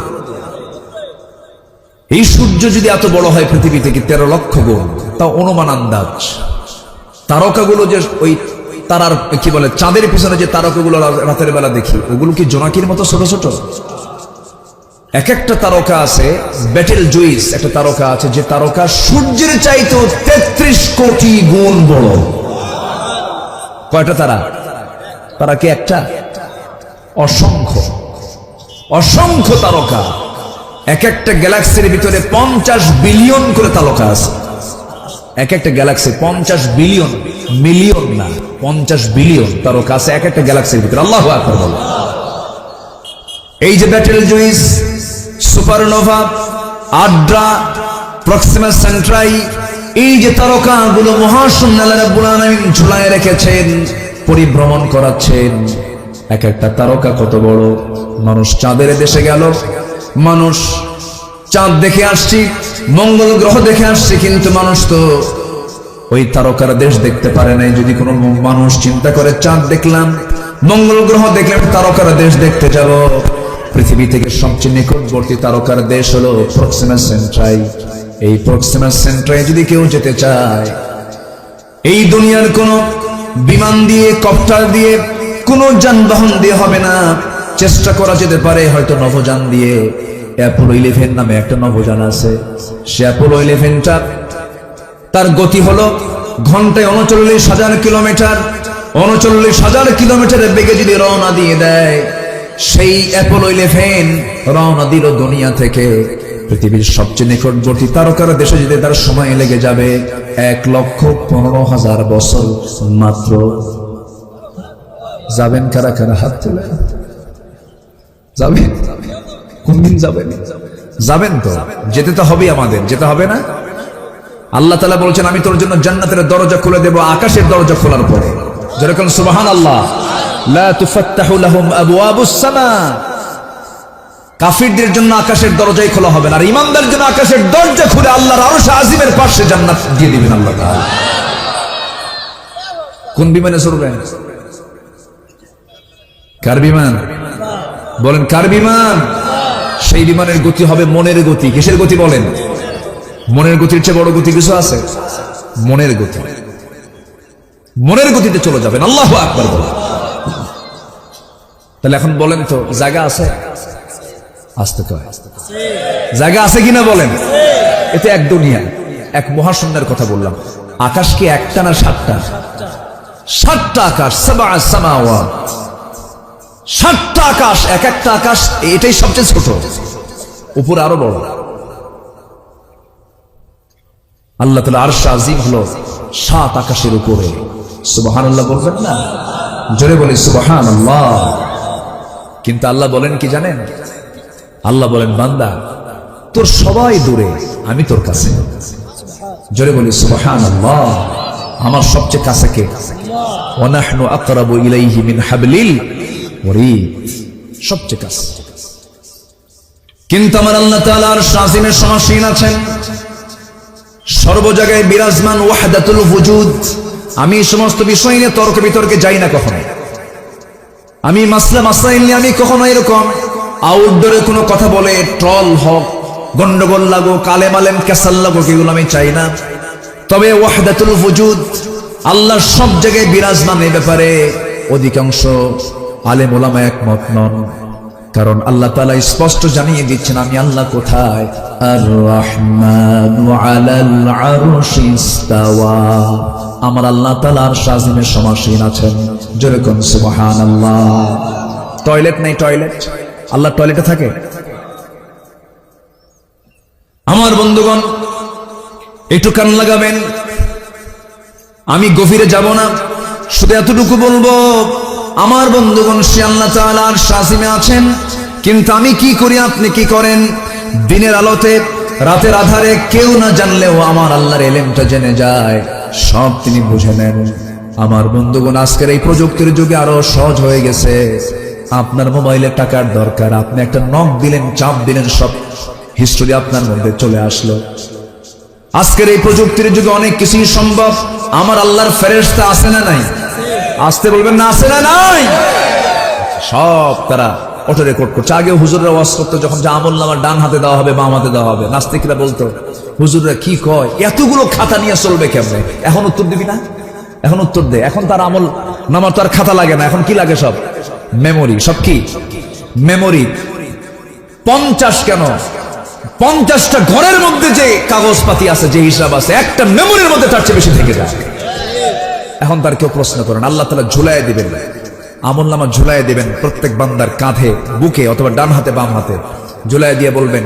এই সূর্য যদি এত বড় হয় পৃথিবী থেকে 13 লক্ষ গুণ, তা অনুমান আন্দাজ। তারকাগুলো যে ওই তারার কি বলে চাঁদের পিছনে যে তারকাগুলো রাতের বেলা দেখি, ওগুলো কি জোনাকির মতো ছোট ছোট? এক একটা তারকা আছে, ব্যাটেল জুইস একটা তারকা আছে, যে তারকা সূর্যের চাইতেও 33 কোটি গুণ বড়। কয়টা তারা? তারা কি একটা? অসংখ্য অসংখ্য তারকা। এক একটা গ্যালাক্সির ভিতরে 50 বিলিয়ন করে তারকা আছে। এক একটা গ্যালাক্সি 50 বিলিয়ন, মিলিয়ন না, 50 বিলিয়ন তারকা আছে এক একটা গ্যালাক্সির ভিতরে। আল্লাহু আকবার বলো। এই যে Betelgeuse, supernova, Adhara, Proxima Centauri, এই যে তারকাগুলো মহাশূন্য আল্লাহ রাব্বুল আলামিন ঝুলায় রেখেছেন, পরিভ্রমণ করাচ্ছেন। এক একটা তারকা কত বড়! মানুষ চাঁদের দেশে গেল, মানুষ চাঁদ দেখে আসছি, মঙ্গল গ্রহ দেখে আসছি, কিন্তু মানুষ তো ওই তারকার দেশ দেখতে পারে নাই। যদি কোনো মানুষ চিন্তা করে চাঁদ দেখলাম, মঙ্গল গ্রহ দেখলাম, তারকার দেশ দেখতে যাব, পৃথিবী থেকে সবচেয়ে নিকটবর্তী তারকার দেশ হলো প্রক্সিমা সেন্ট্রাই। এই প্রক্সিমা সেন্ট্রাই যদি কেউ যেতে চায়, এই দুনিয়ার কোন বিমান দিয়ে, কপ্টার দিয়ে, কোন যানবাহন দিয়ে হবে না। চেষ্টা করা যেতে পারে হয়তো নভোযান দিয়ে। অ্যাপোলো 11 নামে একটা নভোযান আছে, সে অ্যাপোলো 11টা তার গতি হলো ঘন্টায় 39,000 কিলোমিটার। 39,000 কিলোমিটারের বেগে যদি রওনা দিয়ে দেয়, সেই অ্যাপোলো 11 রওনা দিল দুনিয়া থেকে পৃথিবীর সবচেয়ে নিকটবর্তী তারকার দেশে যেতে তার সময় লেগে যাবে 1,15,000 বছর মাত্র। যাবেন কারা কারা? হাত তুলে। যাবেন? কোনদিন যাবেন? যাবেন তো, যেতে তো হবে, আমাদের যেতে হবে না? আল্লাহ তাআলা বলছেন, আমি তোর জন্য জান্নাতের দরজা খুলে দেব আকাশের দরজা খোলার পরে। যেরকম সুবহানাল্লাহ, লা তুফাত্তাহু লাহুম আবওয়াবুস সামা। কাফিরদের জন্য আকাশের দরজাই খোলা হবে না, আর ঈমানদারদের জন্য আকাশের দরজা খুলে আল্লাহর আরশ আজিমের পাশে জান্নাত দিয়ে দিবেন আল্লাহ তাআলা। কোন বিমানে চড়বেন? কার বিমান? বলেন কার বিমান? সেই বিমানের গতি হবে মনের গতি। কিসের গতি বলেন? মনের গতির চেয়ে বড় গতি কিছু আছে? মনের গতি। মনের গতিতে চলে যাবেন। আল্লাহু আকবার বলেন। তাহলে এখন বলেন তো, জায়গা আছে? আসতে কয় জায়গা আছে কিনা বলেন? এতে এক দুনিয়া, এক মহাশূন্যের কথা বললাম। আকাশ কি একটা না 7টা? 7টা আকাশ, 7 সামাওয়াত, 7টা আকাশ। এক একটা আকাশ, এটাই সবচেয়ে ছোট, উপরে আরো বড়। আল্লাহ তাআলা আরশ আজিম হলো 7 আকাশের উপরে। সুবহানাল্লাহ বলবেন না? জোরে বলি সুবহানাল্লাহ। কিন্তু আল্লাহ বলেন কি জানেন? আল্লাহ বলেন, বান্দা তোর সবাই দূরে, আমি তোর কাছে। জোরে বলি সুবহানাল্লাহ। আমার সবচেয়ে কাছে কে? ওয়া নাহনু আকরাবু ইলাইহি মিন হাবলিল ওয়ারিদ, সবচেয়ে কাছে। কিন্তু আমার আল্লাহ তাআলা আরশ আজিমের সমাসীন আছেন, সর্ব জায়গায় বিরাজমান, ওয়াহদাতুল ওয়ুজুদ। আমি এই সমস্ত বিষয় নিয়ে তর্ক বিতর্কে যাই না কখনো। আমি মাসলা মাসাইল নিয়ে আমি কখনো এরকম আউটডোরে কোনো কথা বলে ট্রল হোক, গন্ডগোল লাগো, কালেম আলেম ক্যাসাল লাগো, এগুলো আমি চাই না। তবে ওয়াহদাতুল ওয়ুজুদ, আল্লাহ সব জায়গায় বিরাজমান, এই ব্যাপারে অধিকাংশ আলেম ওলামা একমত নন। কারণ আল্লাহ তাআলা স্পষ্ট জানিয়ে দিচ্ছেন আমি আল্লাহ কোথায়। আর রহমানু আলাল আরশি ইস্তাওয়া, আমার আল্লাহ তাআলা আরশ আজিমের সমাসীন আছেন। জোরে কোন সুবহানাল্লাহ। টয়লেট নেই, টয়লেট, আল্লাহ টয়লেটে থাকে? আমার বন্ধুগণ একটু কান লাগাবেন, আমি গভীরে যাব না, শুধু এতটুকু বলবো, আমার বন্ধুগণ সে আল্লাহ তাআলা আরশ আজিমে আছেন, কিন্তু আমি কি করি, আপনি কি করেন? দিনের আলোতে, রাতের আধারে কেউ না জানলেও আমার আল্লাহর ইলমটা জেনে যায়, সব তিনি বুঝে নেন। আমার বন্ধুগণ আজকের এই প্রযুক্তির যুগে আরো সহজ হয়ে গেছে। আপনার মোবাইলে টাকার দরকার, আপনি একটা নক দিলেন, চাপ দিলেন, সব হিস্ট্রি আপনার মধ্যে চলে আসলো। আজকের এই প্রযুক্তির যুগে অনেক কিছুই সম্ভব। আমার আল্লাহর ফেরেশতা আছে না নাই? আসতে বলবেন না, আছে না নাই? সব তারা অটো রেকর্ড করছে। আগে হুজুররা ওয়াজ করতো, যখন যে আমল নামা ডান হাতে দেওয়া হবে, বাম হাতে দেওয়া হবে, নাস্তিকরা বলতো হুজুররা কি কয়, এতগুলো খাতা নিয়ে চলবে কেমনে? এখন উত্তর দিবি না? এখন উত্তর দে। এখন তার আমল নামার তো আর খাতা লাগে না, এখন কি লাগে? সব মেমোরি। সব কি মেমোরি? 50 কেন, 50টা ঘরের মধ্যে যে কাগজপাতি আছে, যে হিসাব আছে, একটা মেমোরির মধ্যে তার চেয়ে বেশি থেকে যায়। এখন তার কেউ প্রশ্ন করেন, আল্লাহ তাআলা ঝুলায় দিবেন, আমল নামা ঝুলায় দিবেন প্রত্যেক বান্দার কাঁধে, বুকে, অথবা ডান হাতে বাম হাতে ঝুলায় দিয়ে বলবেন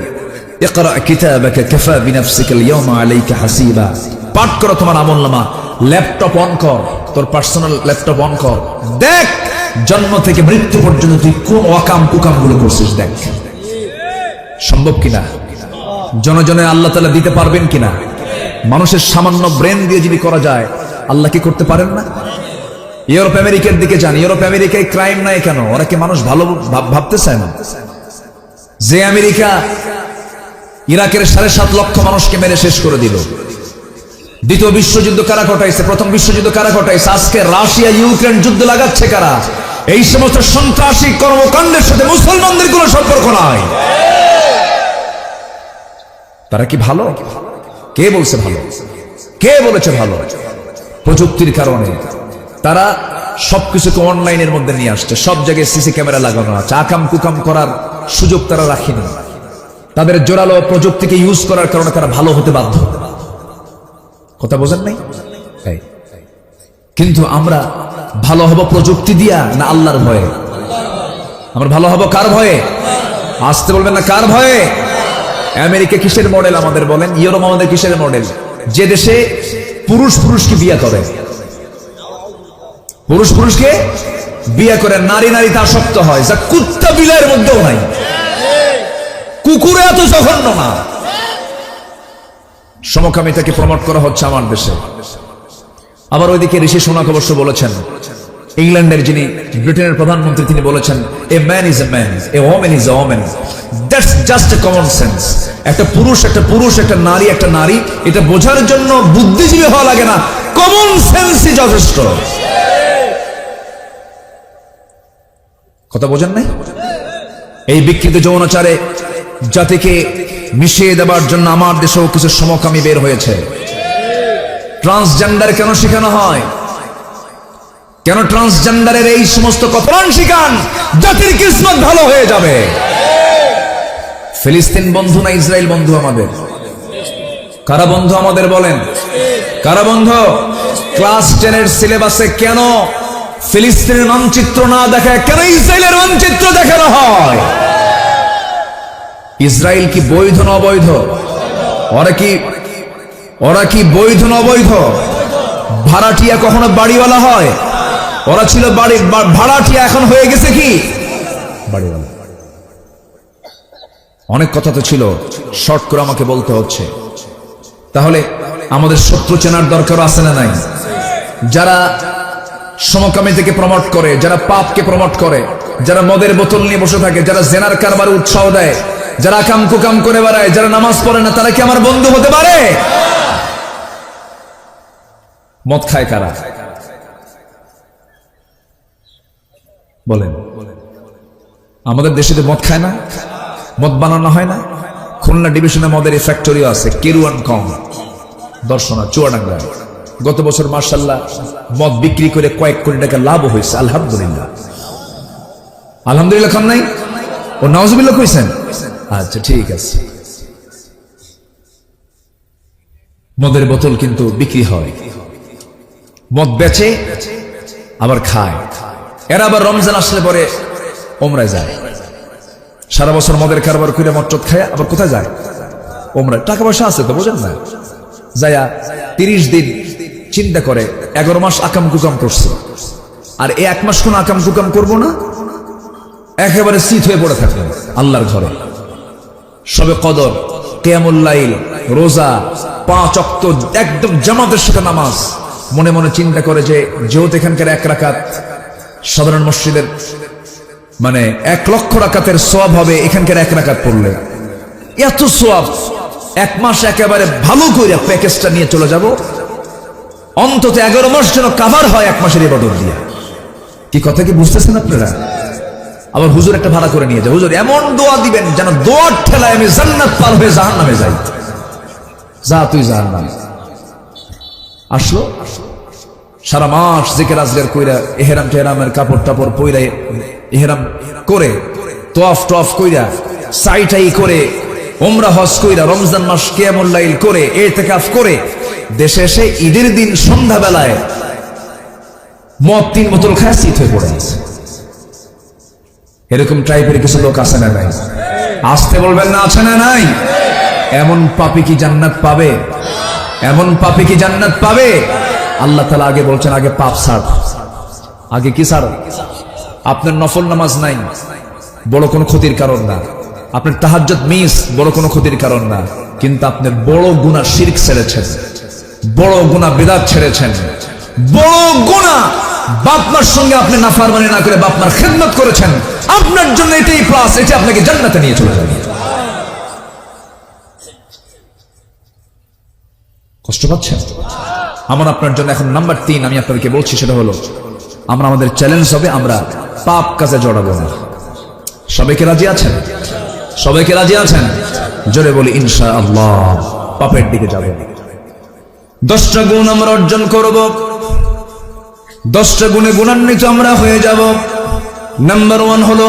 ইকরা কিতাবাকা কাফা বিনাফসিকাল ইয়াওমা আলাইকা হাসিবা। পাঠ করো তোমার আমল নামা, ল্যাপটপ অন কর, তোর পার্সোনাল ল্যাপটপ অন কর, দেখ জন্ম থেকে মৃত্যু পর্যন্ত তুই কোন ওয়াকাম কুকাম গুলো করছিস, দেখ সম্ভব কিনা, জনজনে আল্লাহ তাআলা দিতে পারবেন কিনা। মানুষের সামান্য ব্রেন দিয়ে যদি করা যায়, আল্লাহ কি করতে পারেন না? ইউরোপ আমেরিকার দিকে যান, ইউরোপ আমেরিকায় ক্রাইম নাই কেন? ওরা কি মানুষ ভালো ভাবতে চায় না? যে আমেরিকা ইরাকের 7.5 লক্ষ মানুষকে মেরে শেষ করে দিল, দ্বিতীয় বিশ্বযুদ্ধ কারা ঘটাইছে, প্রথম বিশ্বযুদ্ধ কারা ঘটাইছে, আজকে রাশিয়া ইউক্রেন যুদ্ধ লাগাচ্ছে কারা? এই সমস্ত সন্ত্রাসী কর্মকাণ্ডের সাথে মুসলমানদের কোনো সম্পর্ক নাই। তারা কি ভালো? কে বলছে ভালো? কে বলেছে ভালো? প্রযুক্তির কারণে তারা সবকিছুকে অনলাইনের মধ্যে নিয়ে আসছে, সব জায়গায় সিসি ক্যামেরা লাগানো আছে, আকাম কুকাম করার সুযোগ তারা রাখেনি। তাদের জোরালো প্রযুক্তিকে ইউজ করার কারণে তারা ভালো হতে বাধ্য। কথা বোঝেন নাই? কিন্তু আমরা ভালো হব প্রযুক্তি দিয়া না আল্লাহর ভয়ে? আমরা ভালো হব কার ভয়ে? আসতে বলবেন না, কার ভয়ে? আমেরিকা কিসের মডেল আমাদের বলেন? ইউরোপ আমাদের কিসের মডেল? যে দেশে পুরুষ পুরুষকে বিয়ে করে, পুরুষ পুরুষকে বিয়ে করে, নারী নারীতে আসক্ত হয়, যা কুত্তা বিলাইয়ের মধ্যেও নাই। কুকুরে এত জঘন্য না। সমকামিতাকে প্রমোট করা হচ্ছে আমার দেশে। আবার ওইদিকে ঋষি সোনাক অবশ্য বলেছেন, ইংল্যান্ডের যিনি ব্রিটেনের প্রধানমন্ত্রী, তিনি বলেছেন a man is a man, a woman is a woman, that's just a common sense. একটা পুরুষ একটা পুরুষ, একটা নারী একটা নারী, এটা বোঝার জন্য বুদ্ধিজীবী হওয়া লাগে না, কমন সেন্সই যথেষ্ট। কথা বোঝেন নাই? এই বিকৃত যৌনাচারে জাতিকে মিশিয়ে দেবার জন্য আমার দেশেও কিছু সমকামী বের হয়েছে। ট্রান্সজেন্ডার কেন শেখানো হয়? কেন ট্রান্সজেন্ডারের এই সমস্ত কথা শিখান? জাতির কিসমত ভালো হয়ে যাবে। ফিলিস্তিন বন্ধু না ইসরায়েল বন্ধু আমাদের? কারা বন্ধু আমাদের বলেন? কারা বন্ধু? ক্লাস 10 সিলেবাসে কেন ফিলিস্তিনের মানচিত্র না দেখায়, কেন ইসরায়েলের মানচিত্র দেখানো হয়? ইসরায়েল কি বৈধ না অবৈধ? ওরা কি বৈধ না অবৈধ? ভাড়াটিয়া কখনো বাড়িওয়ালা হয়? ওরা ছিল ভাড়াটিয়া, এখন হয়ে গেছে কি বাড়িওয়ালা। অনেক কথা তো ছিল, শর্ট করে আমাকে বলতে হচ্ছে। তাহলে আমাদের শত্রু চেনার দরকার আছে না নাই? যারা সমকামিতাকে প্রমোট করে, যারা পাপকে প্রমোট করে, যারা মদের বোতল নিয়ে বসে থাকে, যারা জেনার কারবারে উৎসাহ দেয়, যারা আকাম কুকাম করে বেড়ায়, যারা নামাজ পড়ে না, তারা কি আমার বন্ধু হতে পারে? মদ খায় কারা বলেন? আমাদের দেশে তো মদ খায় না, মদ বানানো হয় না। খুলনা ডিভিশনে মদের ফ্যাক্টরিও আছে, কেরুয়ান কম দর্শনা চুয়াডাঙ্গা। গত বছর মাশাআল্লাহ মদ বিক্রি করে কয়েক কোটি টাকা লাভ হয়েছে। আলহামদুলিল্লাহ, আলহামদুলিল্লাহ। খান নাই ও নাউজুবিল্লাহ কইছেন? আচ্ছা ঠিক আছে। মদের বোতল কিন্তু বিক্রি হয়, মদ বেচে আবার খায়। এরা আবার রমজান আসলে পরে ওমরায় যায়, সারা বছর মদের কারবার করে মদ খায়, আবার কোথায় যায়? ওমরায়। টাকা পয়সা আছে তো, বোঝেন না? যায়া 30 দিন চিন্তা করে 11 মাস আকাম কুকাম করছে, আর এই 1 মাস কোন আকাম কুকাম করবো না, একেবারে শীত হয়ে পড়ে থাকলেন আল্লাহর ঘরে। সবে কদর, কিয়ামুল লাইল, রোজা, 5 ওয়াক্ত একদম জামাতের সাথে নামাজ। মনে মনে চিন্তা করে যে যেহেতু এখানকার 1 রাকাত সাধারণ মসজিদের মানে 1 লক্ষ রাকাতের সওয়াব হবে এখানকার 1 রাকাত পড়লে, এত সওয়াব। 1 মাস একেবারে ভালো করে প্যাকেজটা নিয়ে চলে যাব, অন্তত 11 মাস যেন কাভার হয় 1 মাসের ইবাদত দিয়ে। কি কথা কি বুঝতেছেন আপনারা? আবার হুজুর একটা ভাড়া করে নিয়ে যায়, হুজুর এমন দোয়া দিবেন যেন দোয়ার ঠেলায় আমি জান্নাত পার হয়ে জাহান্নামে যাই। যা তুই জাহান্নামে। আসলো সারা মাস জিকির আজগার কইরা, ইহরাম টেহরামের কাপড় টাপড় পইরা, ইহরাম করে তোয়াফ টোয়াফ কইরা, সাইটাই করে, উমরা হজ কইরা, রমজান মাস কিয়ামুল লাইল করে, ইতিকাফ করে, দেশে এসে ঈদের দিন সন্ধ্যাবেলায় মদ 3 বোতল খায় শীত হয়ে পড়ে আছে। এরকম টাইপের কিছু লোক আছে না নাই? আসতে বলবেন না, আছে না নাই? এমন পাপী কি জান্নাত পাবে? এমন পাপী কি জান্নাত পাবে? আল্লাহ তাআলা আগে বলছেন, আগে পাপ ছাড়। আগে কি ছাড়? আপনার নফল নামাজ নাই, বড় কোনো ক্ষতির কারণ না। আপনার তাহাজ্জুদ মিস, বড় কোনো ক্ষতির কারণ না। কিন্তু আপনি বড় গুনাহ শিরক ছেড়েছেন, বড় গুনাহ বিদআত ছেড়েছেন, বড় গুনাহ বাপ মার সঙ্গে আপনি নাফরমানি না করে বাপ মার খেদমত করেছেন। আপনার জন্য এটাই প্লাস, এটা আপনাকে জান্নাতে নিয়ে চলে যাবে। কষ্ট পাচ্ছেন? আমার আপনার জন্য এখন নাম্বার 3 আমি আপনাদেরকে বলছি, সেটা হলো আমরা আমাদের চ্যালেঞ্জ হবে আমরা পাপ কাজে জড়াবো না। সবাইকে রাজি আছেন? সবাইকে রাজি আছেন? জোরে বলি ইনশাআল্লাহ পাপের দিকে যাব। 10টা গুণ আমরা অর্জন করব, 10টা গুণে গুণান্বিত আমরা হয়ে যাব। নাম্বার 1 হলো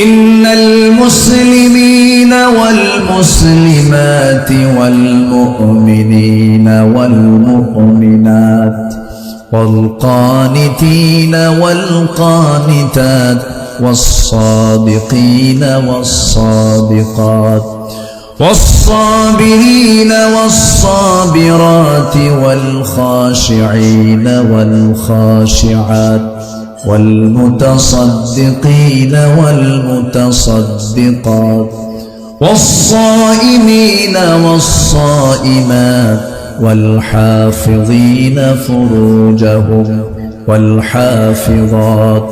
ইন্নাল মুসলিমিনা ওয়াল মুসলিমাতি ওয়াল মুমিনিনা ওয়াল মুমিনাত ওয়াল কানিতিনা ওয়াল কানিতাত ওয়াস সাদিকিনা ওয়াস সাদিকাত والصابرين والصابرات والخاشعين والخاشعات والمتصدقين والمتصدقات والصائمين والصائمات والحافظين فروجهم والحافظات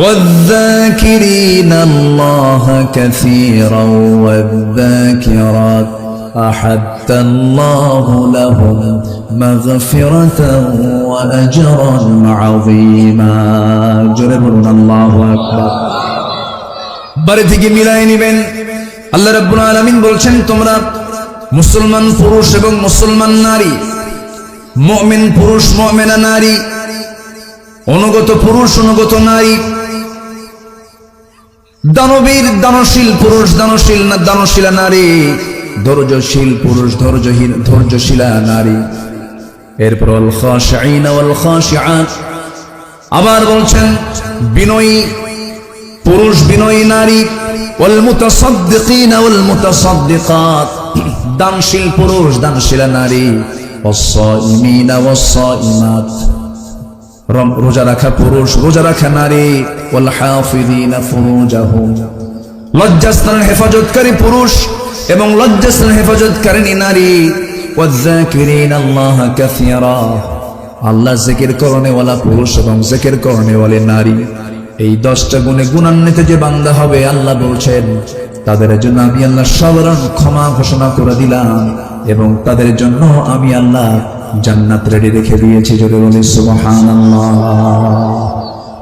والذاكرين الله كثيرا والذاكرات أحد الله لهم مغفرة وأجرا عظيما جربنا الله أكبر বাড়ি থেকে মিলাই নেবেন। আল্লাহ রাব্বুল আলামিন বলছেন, তোমরা মুসলমান পুরুষ এবং মুসলমান নারী, মুমিন পুরুষ মুমিনা নারী, অনুগত পুরুষ অনুগত নারী, দানবীর দানশীল পুরুষ দানশীল না দানশীলা নারী, ধৈর্যশীল পুরুষ ধৈর্যশীলা নারী। এরপর আল খাশিঈন ওয়াল খাশিআত, আবার বলছেন বিনয়ী পুরুষ বিনয়ী নারী, ওয়াল মুতাসাদ্দিকিন ওয়াল মুতাসাদ্দিকাত, দানশীল পুরুষ দানশীলা নারী, ওয়াস সাইমিন ওয়াস সাইমাত, রোজা রাখা পুরুষ রোজা রাখা নারী, ওয়াল হাফিযিনা ফুরুজাহুম, লজ্জাস্থানের হেফাজতকারী পুরুষ এবং লজ্জাস্থানের হেফাজতকারিণী নারী, ওয়ায-যাকিরিনা আল্লাহ কাসীরা, আল্লাহ জিকির করনেওয়ালা পুরুষ এবং জিকির করনেওয়ালা নারী, এই 10টা গুণে গুণান্বিত যে বান্দা হবে, আল্লাহ বলছেন তাদের জন্য আমি আল্লাহ সাধারণ ক্ষমা ঘোষণা করে দিলাম এবং তাদের জন্য আমি আল্লাহ জান্নাত রেডি রেখে দিয়েছি। যদি বলি সুবহানাল্লাহ।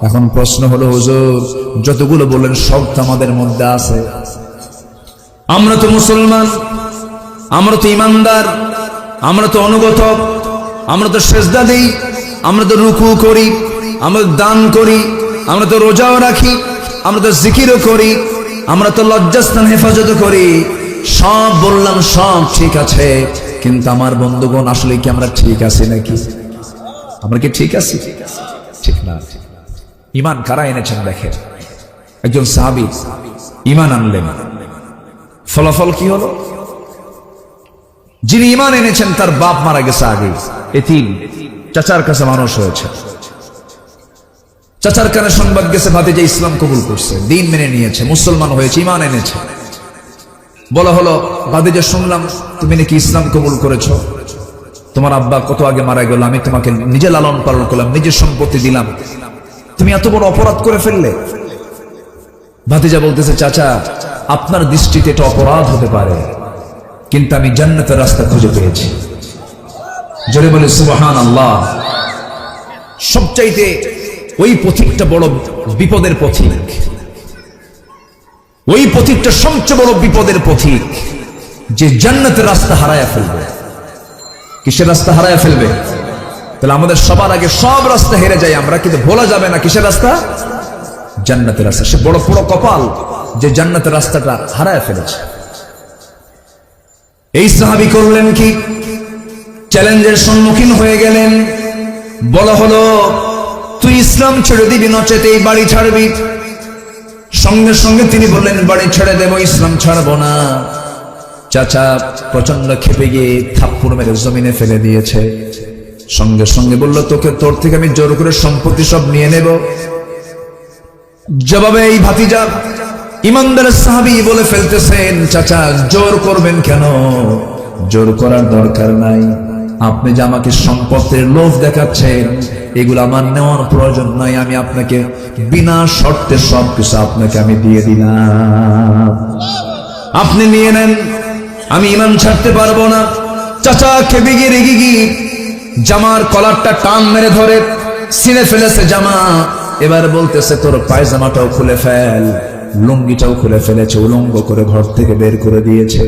এখন প্রশ্ন হলো, হুজুর যতগুলো বলেন সব তো আমাদের মধ্যে আছে, আমরা তো মুসলমান, আমরা তো ইমানদার, আমরা তো অনুগত, আমরা তো সেজদা দেই, আমরা তো রুকু করি, আমরা দান করি, আমরা তো রোজাও রাখি, আমরা তো জিকিরও করি, আমরা তো লজ্জাস্থান হেফাজত করি। সব বললাম, সব ঠিক আছে, কিন্তু আমার বন্ধুগণ আসলে কি আমরা ঠিক আছি নাকি? আমরা কি ঠিক আছি? ঠিক না। ঈমান কারা এনেছেন দেখেন। একজন সাহাবী ঈমান আনলেন, ফলাফল কি হলো? যিনি ঈমান এনেছেন তার বাপ মারা গেছে আগে, এতিম, চাচার কাছে মানুষ হয়েছে। চাচার কানে সংবাদ গেছে ভাতিজা ইসলাম কবুল করছে, দিন মেনে নিয়েছে, মুসলমান হয়েছে, ঈমান এনেছে। বলা হলো, ভাতিজা শুনলাম তুমি নাকি ইসলাম কবুল করেছো, তোমার আব্বা কত আগে মারা গেল, আমি তোমাকে নিজে লালন পালন করলাম, নিজের সম্পত্তি দিলাম, তুমি এত বড় অপরাধ করে ফেললে। ভাতিজা বলতেছে, চাচা আপনার দৃষ্টিতে এটা অপরাধ হতে পারে, কিন্তু আমি জান্নাতের রাস্তা খুঁজে পেয়েছি। জোরে বলে সুবহানাল্লাহ। সবচাইতে ওই পথিকটা বড় বিপদের পথিক, ওই পথিকটা সবচেয়ে বড় বিপদের পথিক, যে জান্নাতের রাস্তা হারায়া ফেলবে। কিসের রাস্তা হারায়া ফেলবে? তাহলে আমাদের সবার আগে সব রাস্তা হেরে যাই আমরা, কিন্তু ভোলা যাবে না কিসের রাস্তা? জান্নাতের রাস্তা। সে বড় বড় কপাল যে জান্নাতের রাস্তাটা হারায়া ফেলেছে। এই সাহাবী করলেন কি? চ্যালেঞ্জের সম্মুখীন হয়ে গেলেন। বলা হলো, তুই ইসলাম ছেড়ে দিবি, নচেত এই বাড়ি ছাড়বি। সঙ্গে সঙ্গে তিনি বললেন, বাড়ি ছেড়ে দেব, ইসলাম ছাড়বো না। চাচা প্রচন্ড ক্ষেপে গিয়ে থাপ্পড় মেরে জমিনে ফেলে দিয়েছে। সঙ্গে সঙ্গে বলল, তোর থেকে আমি জোর করে সম্পত্তি সব নিয়ে নেব। জবাবে এই ভাতিজা ইমানদার সাহাবী বলে ফেলতেছেন, চাচা জোর করবেন কেন? জোর করার দরকার নাই, আপনি যে আমাকে সম্পত্তির লোভ দেখাচ্ছেন, এগুলো আমার নেওয়ার প্রয়োজন নাই, আমি আপনাকে বিনা শর্তে সবকিছু আপনাকে আমি দিয়ে দিলাম, আপনি নিয়ে নেন, আমি ঈমান ছাড়তে পারবো না। চাচা খেপে গিয়ে রেগে গিয়ে জামার কলারটা টান মেরে ধরে ছিঁড়ে ফেলেছে জামা। এবার বলতেছে, তোর পায়জামাটাও খুলে ফেল, লুঙ্গিটাও খুলে ফেলেছে, উলঙ্গ করে ঘর থেকে বের করে দিয়েছে।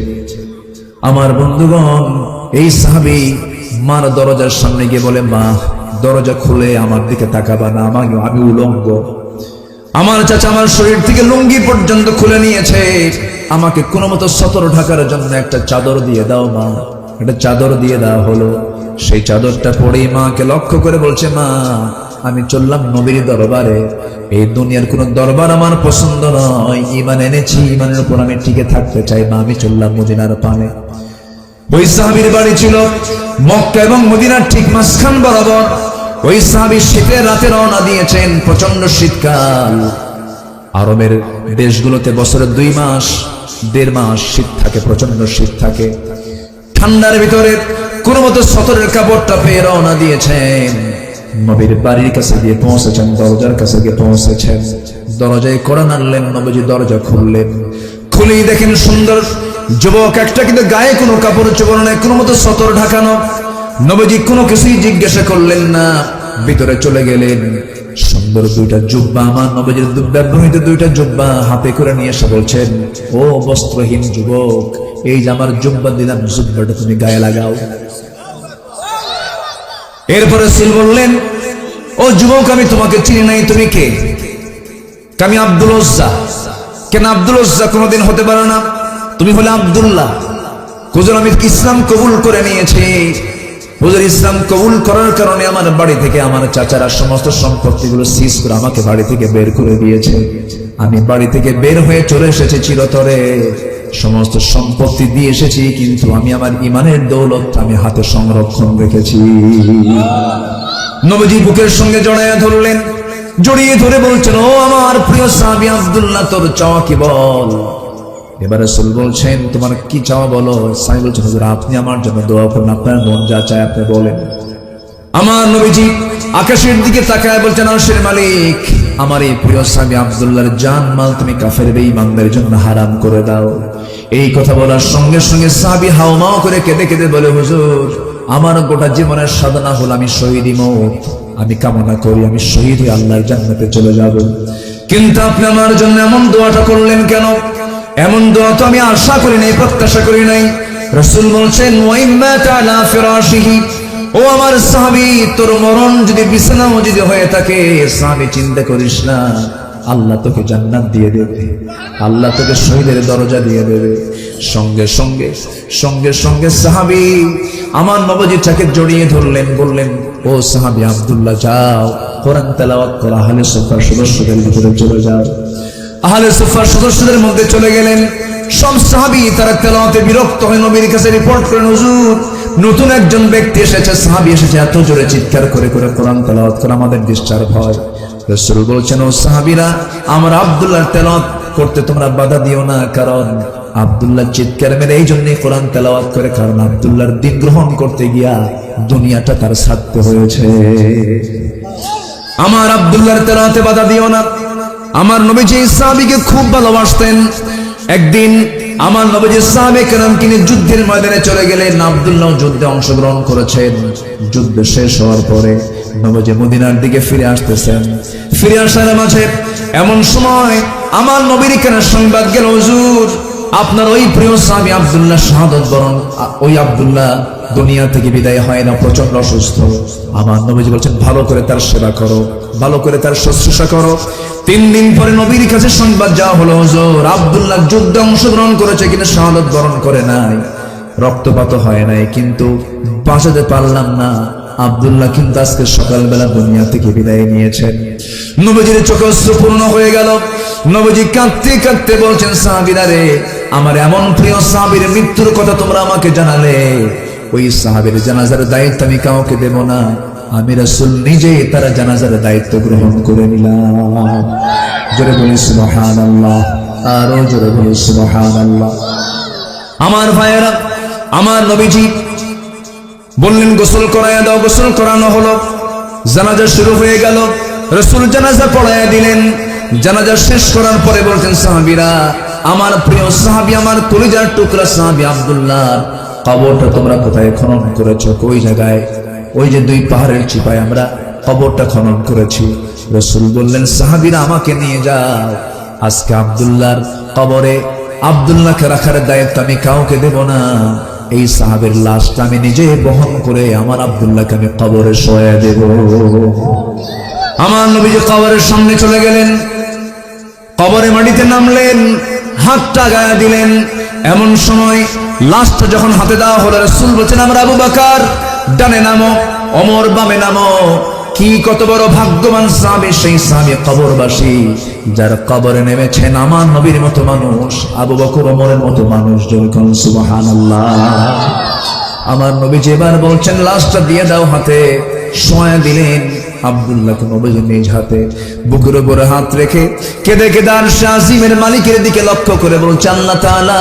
আমার বন্ধুগণ, এই সাহাবী মার দরজার সামনে গিয়ে বলে, মা দরজা খুলে আমার দিকে তাকাবা না, আমি উলঙ্গ। আমার চাচা আমার শরীর থেকে লুঙ্গি পর্যন্ত খুলে নিয়েছে, আমাকে কোনো মতো সতর ঢাকার জন্য একটা চাদর দিয়ে দাও মা। একটা চাদর দিয়ে দেওয়া হলো। সেই চাদরটা পরেই মাকে লক্ষ্য করে বলছে, মা আমি চললাম নবীর দরবারে, এই দুনিয়ার কোন দরবার আমার পছন্দ নয়, ঈমান এনেছি, ঈমানের উপর আমি টিকে থাকতে চাই, মা আমি চললাম মদিনার পানে। ওই সাহাবীর বাড়ি ছিল মক্কা এবং মদিনার ঠিক মাঝখান বরাবর। ওই সাহাবী শীতের রাতে রওনা দিয়েছেন, প্রচন্ড শীতকাল। আরবের দেশগুলোতে বছরে 2 মাস 1.5 মাস শীত থাকে, প্রচন্ড শীত থাকে। ঠান্ডার ভিতরে কোন মতো সতরের কাপড়টা পেয়ে রওনা দিয়েছেন, নবীর বাড়ির কাছে গিয়ে পৌঁছেছেন, দরজার কাছে গিয়ে পৌঁছেছেন। দরজায় কড়া নাড়লেন, নবীজি দরজা খুললেন। খুলেই দেখেন সুন্দর যুবক একটা, কিন্তু গায়ে কোনো কাপড় চোপড় নেই, কোনো মতো সতর ঢাকানো। নবীজি কোনো কিছুই জিজ্ঞাসা করলেন না, ভিতরে চলে গেলেন। সুন্দর 2টা জুব্বা, আমার নবীজির ব্যবহৃত 2টা জুব্বা হাতে করে নিয়ে এসে বলছেন, ও বস্ত্রহীন যুবক, এই যে আমার জুব্বা দিলাম, জুব্বাটা তুমি গায়ে লাগাও। এরপরে রাসূল বললেন, ও যুবক আমি তোমাকে চিনি নাই, তুমি কে? আমি আব্দুল উজ্জা। কেন আব্দুল উজ্জা? কোনোদিন হতে পারে না, তুমি হলে আব্দুল্লাহ। হুজুর আমি ইসলাম কবুল করে নিয়েছি। হুজুর ইসলাম কবুল করার কারণে আমার বাড়ি থেকে আমার চাচারা সমস্ত সম্পত্তিগুলো সিজ করে আমাকে বাড়ি থেকে বের করে দিয়েছে। আমি বাড়ি থেকে বের হয়ে চলে এসেছি চিরতরে, সমস্ত সম্পত্তি দিয়ে এসেছি, কিন্তু আমি আমার ঈমানের দৌলত আমি হাতে সংরক্ষণ রেখেছি। নবীজি বুকের সঙ্গে জড়াইয়া ধরলেন, জড়িয়ে ধরে বলছেন, ও আমার প্রিয় সাহাবী আব্দুল্লাহ, তোর চাওয়া কি বল? এবার রাসূল বলছেন, তোমার কি চাওয়া বলো? সাহাবী বলছেন, হুজুর আপনি আমার জন্য দোয়া করুন, আপনার মন যা চায় আপনি বলেন। আমার নবীজি আকাশের দিকে তাকায় বলছেন, আরশের মালিক, আমার এই প্রিয় সাহাবী আব্দুল্লাহর জান মাল তুমি কাফের বেঈমানদের জন্য হারাম করে দাও। এই কথা বলার সঙ্গে সঙ্গে সাহাবী হাওমাও করে কেঁদে কেঁদে বলে, হুজুর, আমার গোটা জীবনের সাধনা হল আমি শহীদি মওত, আমি কামনা করি আমি শহীদ হয়ে আল্লাহর জান্নাতে চলে যাব, কিন্তু আপনি আমার জন্য এমন দোয়াটা করলেন কেন? এমন দোয়া তো আমি আশা করি নাই, প্রত্যাশা করি নাই। রাসূল বলছেন, ওয়াইম্মা তাআলা ফিরাশিহি, ও আমার সাহাবী, তোর মরণ যদি বিছানাও যদি হয়ে থাকে, সাহাবী চিন্তা করিস না, আল্লাহ তোকে জান্নাত দিয়ে দেবে, আল্লাহ তোকে শহীদের দরজা দিয়ে দেবে। সঙ্গে সঙ্গে সঙ্গে সঙ্গে সাহাবী আমার নবীজিটাকে জড়িয়ে ধরলেন, বললেন, ও সাহাবী আব্দুল্লাহ, যাও কোরআন তেলাওয়াত করো, আহলে সুফার সদস্যদের ভিতরে চলে যাও। আহলে সুফার সদস্যদের মধ্যে চলে গেলেন। সব সাহাবী তারা তেলাওয়াতে বিরক্ত হয়ে নবীর কাছে রিপোর্ট করেন, হুজুর, নতুন একজন ব্যক্তি এসেছে, সাহাবী এসেছে, এত জোরে চিৎকার করে করে কোরআন তেলাওয়াত করে আমাদের ডিস্টার্ব হয়। রাসূল বলছেন, ও সাহাবীরা, আমার আব্দুল্লাহর তেলাওয়াত করতে তোমরা বাধা দিও না, কারণ আব্দুল্লাহ চিৎকার মেরে এই জন্যই কোরআন তেলাওয়াত করে, কারণ আব্দুল্লাহর দিন গ্রহণ করতে গিয়া দুনিয়াটা তার ছাড়তে হয়েছে। আমার আব্দুল্লাহর তেলাওয়াতে বাধা দিও না। আমার নবীজি সাহাবীকে খুব ভালোবাসতেন। একদিন আমার নবীজি সাহাবে কেরামকে নিয়ে যুদ্ধের ময়দানে চলে গেলেন। আব্দুল্লাহ যুদ্ধে অংশগ্রহণ করেছেন। যুদ্ধ শেষ হওয়ার পরে নবীজি মদিনার দিকে ফিরে আসতেছেন। ফিরে আসার মাঝে এমন সময় আমার নবীর কানে সংবাদ গেল, হুজুর, আপনার ওই প্রিয় সাহাবী আব্দুল্লাহ শাহাদাত বরণ, ওই আব্দুল্লাহ দুনিয়া থেকে বিদায় হয় না, প্রচন্ড অসুস্থ। আমার নবীজি বলছেন, ভালো করে তার সেবা করো, ভালো করে তার শুশ্রূষা করো। 3 দিন পরে নবীর কাছে সংবাদ যাওয়া হলো, হুজুর, আব্দুল্লাহ যুদ্ধে অংশগ্রহণ করেছে কিন্তু শাহাদাত বরণ করে নাই, রক্তপাত হয় নাই, কিন্তু বাঁচাতে পারলাম না। আব্দুল্লাহ কিন্তু আজকে সকালবেলা দুনিয়া থেকে বিদায় নিয়েছেন। নবীজির চোখে অশ্রুপূর্ণ হয়ে গেল। নবীজি কাঁদতে কাঁদতে বলছেন, সাহাবীরা রে, আমার এমন প্রিয় সাহাবীর মৃত্যুর কথা তোমরা আমাকে জানালে, ওই সাহাবীর জানাজার দায়িত্ব আমি কাউকে দেব না, আমি রাসূল নিজে তার জানাজার দায়িত্ব গ্রহণ করে নিলাম। জোরে বলি সুবহানাল্লাহ, আরো জোরে বলি সুবহানাল্লাহ। আমার ভাইয়েরা, আমার নবীজি বললেন, গোসল করাইয়া দাও। গোসল করানো হলো, জানাজা শুরু হয়ে গেল। রাসূল জানাজা পড়াইয়া দিলেন। জানাজা শেষ করার পরে বলছেন, সাহাবীরা, আমার প্রিয় সাহাবী, আমার কলিজার টুকরা সাহাবী আব্দুল্লাহ কবরটা তোমরা কোথায় খনন করেছো? কই জায়গায়? ওই যে 2 পাহাড়ের চিপায় আমরা কবরটা খনন করেছি। রাসূল বললেন, সাহাবীরা, আমাকে নিয়ে যাও, আজকে আব্দুল্লাহর কবরে আব্দুল্লাহকে রাখার দায়িত্ব আমি কাউকে দেব না। এই সাহাবের লাশটা আমি নিজে বহন করে আমার আব্দুল্লাহকে আমি কবরে শোয়া দেব। আমার নবীজি কবরের সামনে চলে গেলেন, কবরে মাটিতে নামলেন, হাতটা গায়ে দিলেন। এমন সময় লাশটা যখন হাতে দেওয়া হলো, রাসূল বলছেন, আমরা আবু বকর ডানে নামো, ওমর বামে নামো। কি কত বড় ভাগ্যবান সাহাবী সেই সাহাবী কবরবাসী, যার কবরে নেমেছেন আমার নবীর মতো মানুষ, আবু বকর ওমরের মতো মানুষ। যখন সুবহানাল্লাহ, আমার নবীজি এবার বলছেন, লাশটা দিয়ে দাও হাতে। শোয়া দিলেন আব্দুল্লাহকে নবীজি নিজ হাতে, বুকের উপরে হাত রেখে কেঁদে কেঁদে আরশে আজিমের মালিকের দিকে লক্ষ্য করে বলছে, আল্লাহ তাআলা,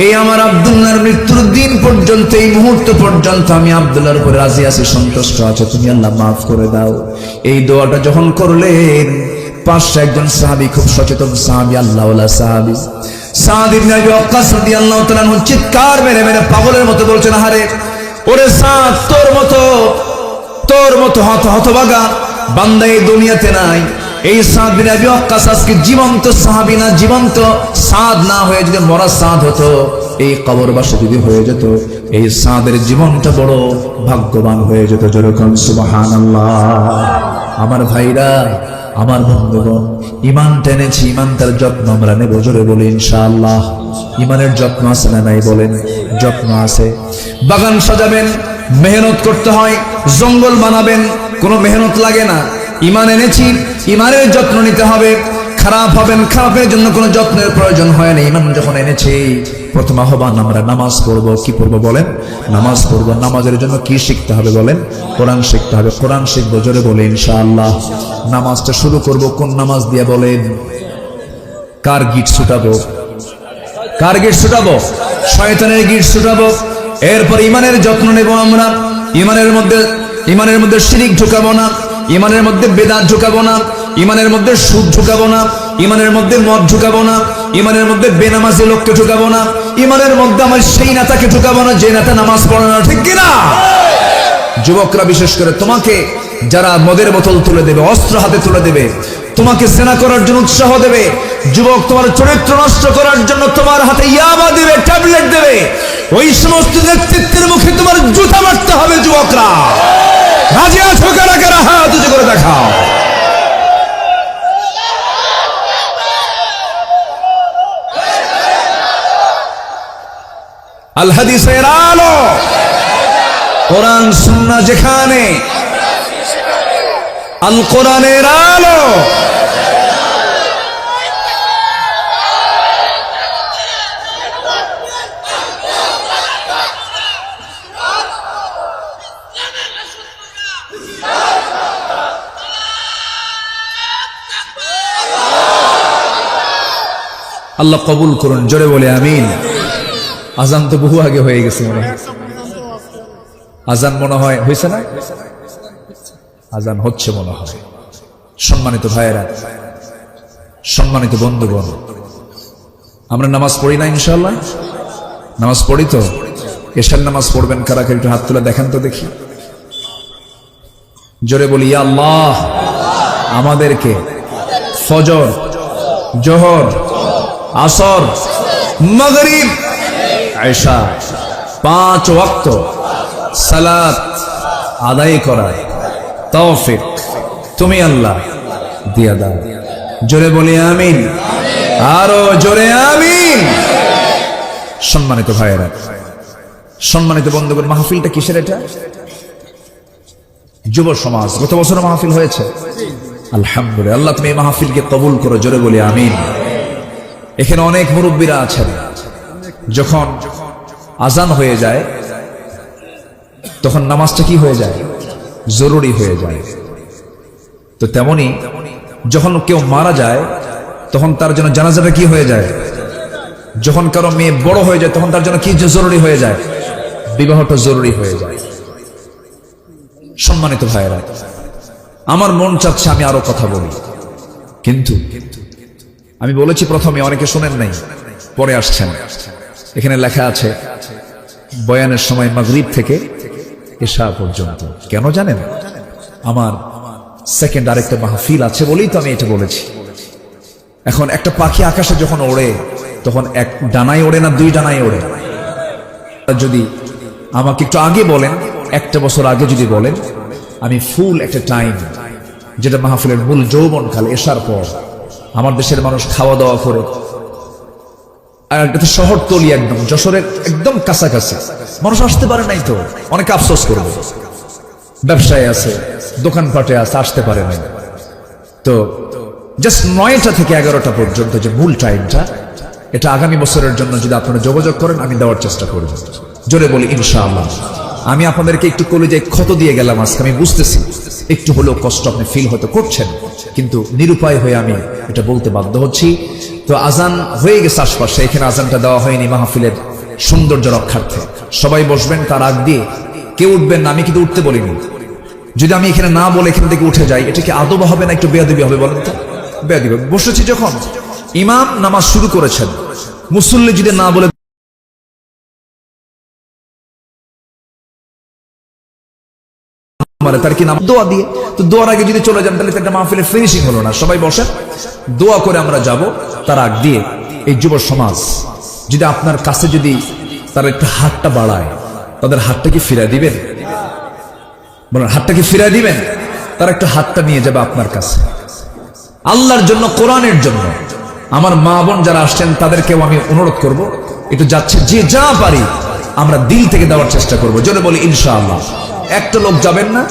এই আমার আব্দুল্লাহর মৃত্যুর দিন পর্যন্ত, এই মুহূর্ত পর্যন্ত আমি আব্দুল্লাহর উপরে রাজি আছি, সন্তুষ্ট আছে, তুমি আল্লাহ মাফ করে দাও। এই দোয়াটা যখন করলেন, পাশে একজন সাহাবী, খুব সচেতন সাহাবী, আল্লাহওয়ালা সাহাবী, সাদ ইবনে আবি ওয়াক্কাস রাদিয়াল্লাহু তাআলা আনহু চিৎকার মেরে মেরে পাগলের মতো বলছেন, আরে ওরে সাদ, তোর মতো হতভাগা বান্দা এই দুনিয়াতে নাই। এই সাদ বিন আবি ওয়াক্কাস আজকে জীবন্ত সাহাবী না, জীবন্ত সাদ না হয়ে যদি মরা সাদ হতো, এই কবরবাসী যদি হয়ে যেত, এই সাদের জীবনটা বড় ভাগ্যবান হয়ে যেত। যেরকম সুবহানাল্লাহ। আমার ভাইরা, আমার বন্ধুগণ, ইমান টেনেছি, ইমানটার যত্ন আমরা নেব। জোরে বলি ইনশাআল্লাহ। ইমানের যত্ন আছে না নাই বলেন? যত্ন আছে। বাগান সাজাবেন, মেহনত করতে হয়। জঙ্গল বানাবেন, কোনো মেহনত লাগে না। ইমান এনেছি, ইমানের যত্ন নিতে হবে। খারাপ হবেন, খারাপের জন্য কোনো যত্নের প্রয়োজন হয় না। ইমান যখন এনেছি, প্রথম আহ্বান আমরা নামাজ পড়ব। কি পড়বো বলেন? নামাজ পড়ব। নামাজের জন্য কি শিখতে হবে বলেন? কোরআন শিখতে হবে। কোরআন শিখবো। জোরে বলে ইনশাআল্লাহ। নামাজটা শুরু করব কোন নামাজ দিয়ে বলেন? কার গিট ছুটাবো? কার গিট ছুটাবো? শয়তানের গিট ছুটাবো। এরপর ইমানের যত্ন নেব আমরা। ইমানের মধ্যে ইমানের মধ্যে শিরিক ঢুকাবো না, ইমানের মধ্যে বেদাত ঢুকাবো না, ইমানের মধ্যে সুদ ঢুকাবো না, ইমানের মধ্যে মদ ঢুকাবো না, ইমানের মধ্যে বেনামাজি লোককে ঢুকাবো না, ইমানের মধ্যে আমার সেই নেতাকে ঢুকাবো না যে নেতা নামাজ পড়ে না, ঠিক কিনা? যুবকরা বিশেষ করে তোমাকে যারা মদের বোতল তুলে দেবে, অস্ত্র হাতে তুলে দেবে, তোমাকে জেনা করার জন্য উৎসাহ দেবে, যুবক তোমার চরিত্র নষ্ট করার জন্য তোমার হাতে ইয়াবা দেবে, ট্যাবলেট দেবে, ওই সমস্ত নেতৃত্বের মুখে তোমার জুতা মারতে হবে। যুবকরা রাজি আছো কারা কারা? হাত উঁচু করে দেখাও। আল হাদিসের আলো, কোরআন সুন্নাহ যেখানে, আল কোরআনের আলো। আল্লাহ কবুল করুন, জোরে বলে আমিন। আজান তো বহু আগে হয়ে গেছে মনে হয়, আজান মনে হয় হয়েছে না? আজান হচ্ছে মনে হয়। সম্মানিত ভাইয়েরা, সম্মানিত বন্ধুগণ, আমরা নামাজ পড়ি না ইনশাআল্লাহ? নামাজ পড়ি তো? এশার নামাজ পড়বেন কারা কারা? একটু হাত তুলে দেখেন তো দেখি। জোরে বলি ইয়া আল্লাহ, আমাদেরকে ফজর, জোহর, আসর, মাগরিব, ইশা 5 ওয়াক্ত সালাত আদায় করার তৌফিক তুমি আল্লাহ দিয়া দাও। জোরে বলি আমিন, আরো জোরে আমিন। সম্মানিত ভাইয়েরা, সম্মানিত বন্ধুগণ, মাহফিলটা কিসের? এটা যুব সমাজ। গত বছর মাহফিল হয়েছে, আলহামদুলিল্লাহ। আল্লাহ তুমি এই মাহফিলকে কবুল করো, জোরে বলি আমিন। এখানে অনেক মুরব্বীরা আছেন, যখন আজান হয়ে যায় তখন নামাজটা কি হয়ে যায়? জরুরি হয়ে যায়। তো তেমনি যখন কেউ মারা যায় তখন তার জন্য জানাজাটা কি হয়ে যায়? যখন কারো মেয়ে বড় হয়ে যায় তখন তার জন্য কি জরুরি হয়ে যায়? বিবাহটা জরুরি হয়ে যায়। সম্মানিত ভাইয়েরা, আমার মন চাচ্ছে আমি আরো কথা বলি, কিন্তু আমি বলেছি প্রথমে, অনেকে শোনেন নাই, পরে আসছেন। এখানে লেখা আছে বয়ানের সময় মাগরিব থেকে এশা পর্যন্ত। কেন জানেন? আমার সেকেন্ড আরেকটা মাহফিল আছে বলেই তো আমি এটা বলেছি। এখন একটা পাখি আকাশে যখন ওড়ে তখন এক ডানায় ওড়ে না 2 ডানায় ওড়ে? যদি আমাকে একটু আগে বলেন, 1 বছর আগে যদি বলেন, আমি ফুল একটা টাইম, যেটা মাহফিলের মূল যৌবন কাল, এশার পর আমার দেশের মানুষ খাওয়া দাওয়া করে, আর একটা শহরতলি একদম যশোরের একদম কাছাকাছি, মানুষ আসতে পারে নাই, তো অনেক আফসোস করবে। ব্যবসায় আছে, দোকানপাটে আছে, আসতে পারে নাই। তো জাস্ট 9টা থেকে 11টা পর্যন্ত যে মূল টাইমটা, এটা আগামী বছরের জন্য যদি আপনারা যোগাযোগ করেন আমি দেওয়ার চেষ্টা করব। জোরে বলি ইনশাআল্লাহ। আমি আপনাদেরকে একটু কলেজায় ক্ষত দিয়ে গেলাম আজকে, আমি বুঝতেছি একটু হলেও কষ্ট আপনি ফিল হয়তো করছেন, কিন্তু নিরুপায় হয়ে আমি এটা বলতে বাধ্য হচ্ছি। তো আজান হয়ে গেছে আশপাশে, এখানে আজানটা দেওয়া হয়নি মাহফিলের সৌন্দর্য রক্ষার্থে। সবাই বসবেন, তার আগ দিয়ে কেউ উঠবেন না, আমি কিন্তু উঠতে বলিনি। যদি আমি এখানে না বলে এখান থেকে উঠে যাই, এটা কি আদব হবে না একটু বেয়াদবি হবে বলেন তো? বেয়াদবি। বসেছি যখন, ইমাম নামাজ শুরু করেছেন, মুসল্লি যদি না বলে তার কি নাম? দোয়া দিয়ে। তো দোয়ার আগে যদি চলে যান তাহলে একটা মাহফিলের ফিনিশিং হলো না। সবাই বসেন, দোয়া করে আমরা যাব। তার আগ দিয়ে এই যুব সমাজ যদি আপনার কাছে যদি তারা একটু হাতটা বাড়ায়, তাদের হাতটা কি ফিরাই দিবেন? বলেন, হাতটা কি ফিরাই দিবেন? তারা একটু হাতটা নিয়ে যাবে আপনার কাছে, আল্লাহর জন্য, কোরআনের জন্য। আমার মা বোন যারা আসছেন তাদেরকেও আমি অনুরোধ করব, একটু যাচ্ছে যে যা পারি আমরা দিল থেকে দেওয়ার চেষ্টা করব। জোরে বলি ইনশাআল্লাহ। একটা লোক যাবেন না,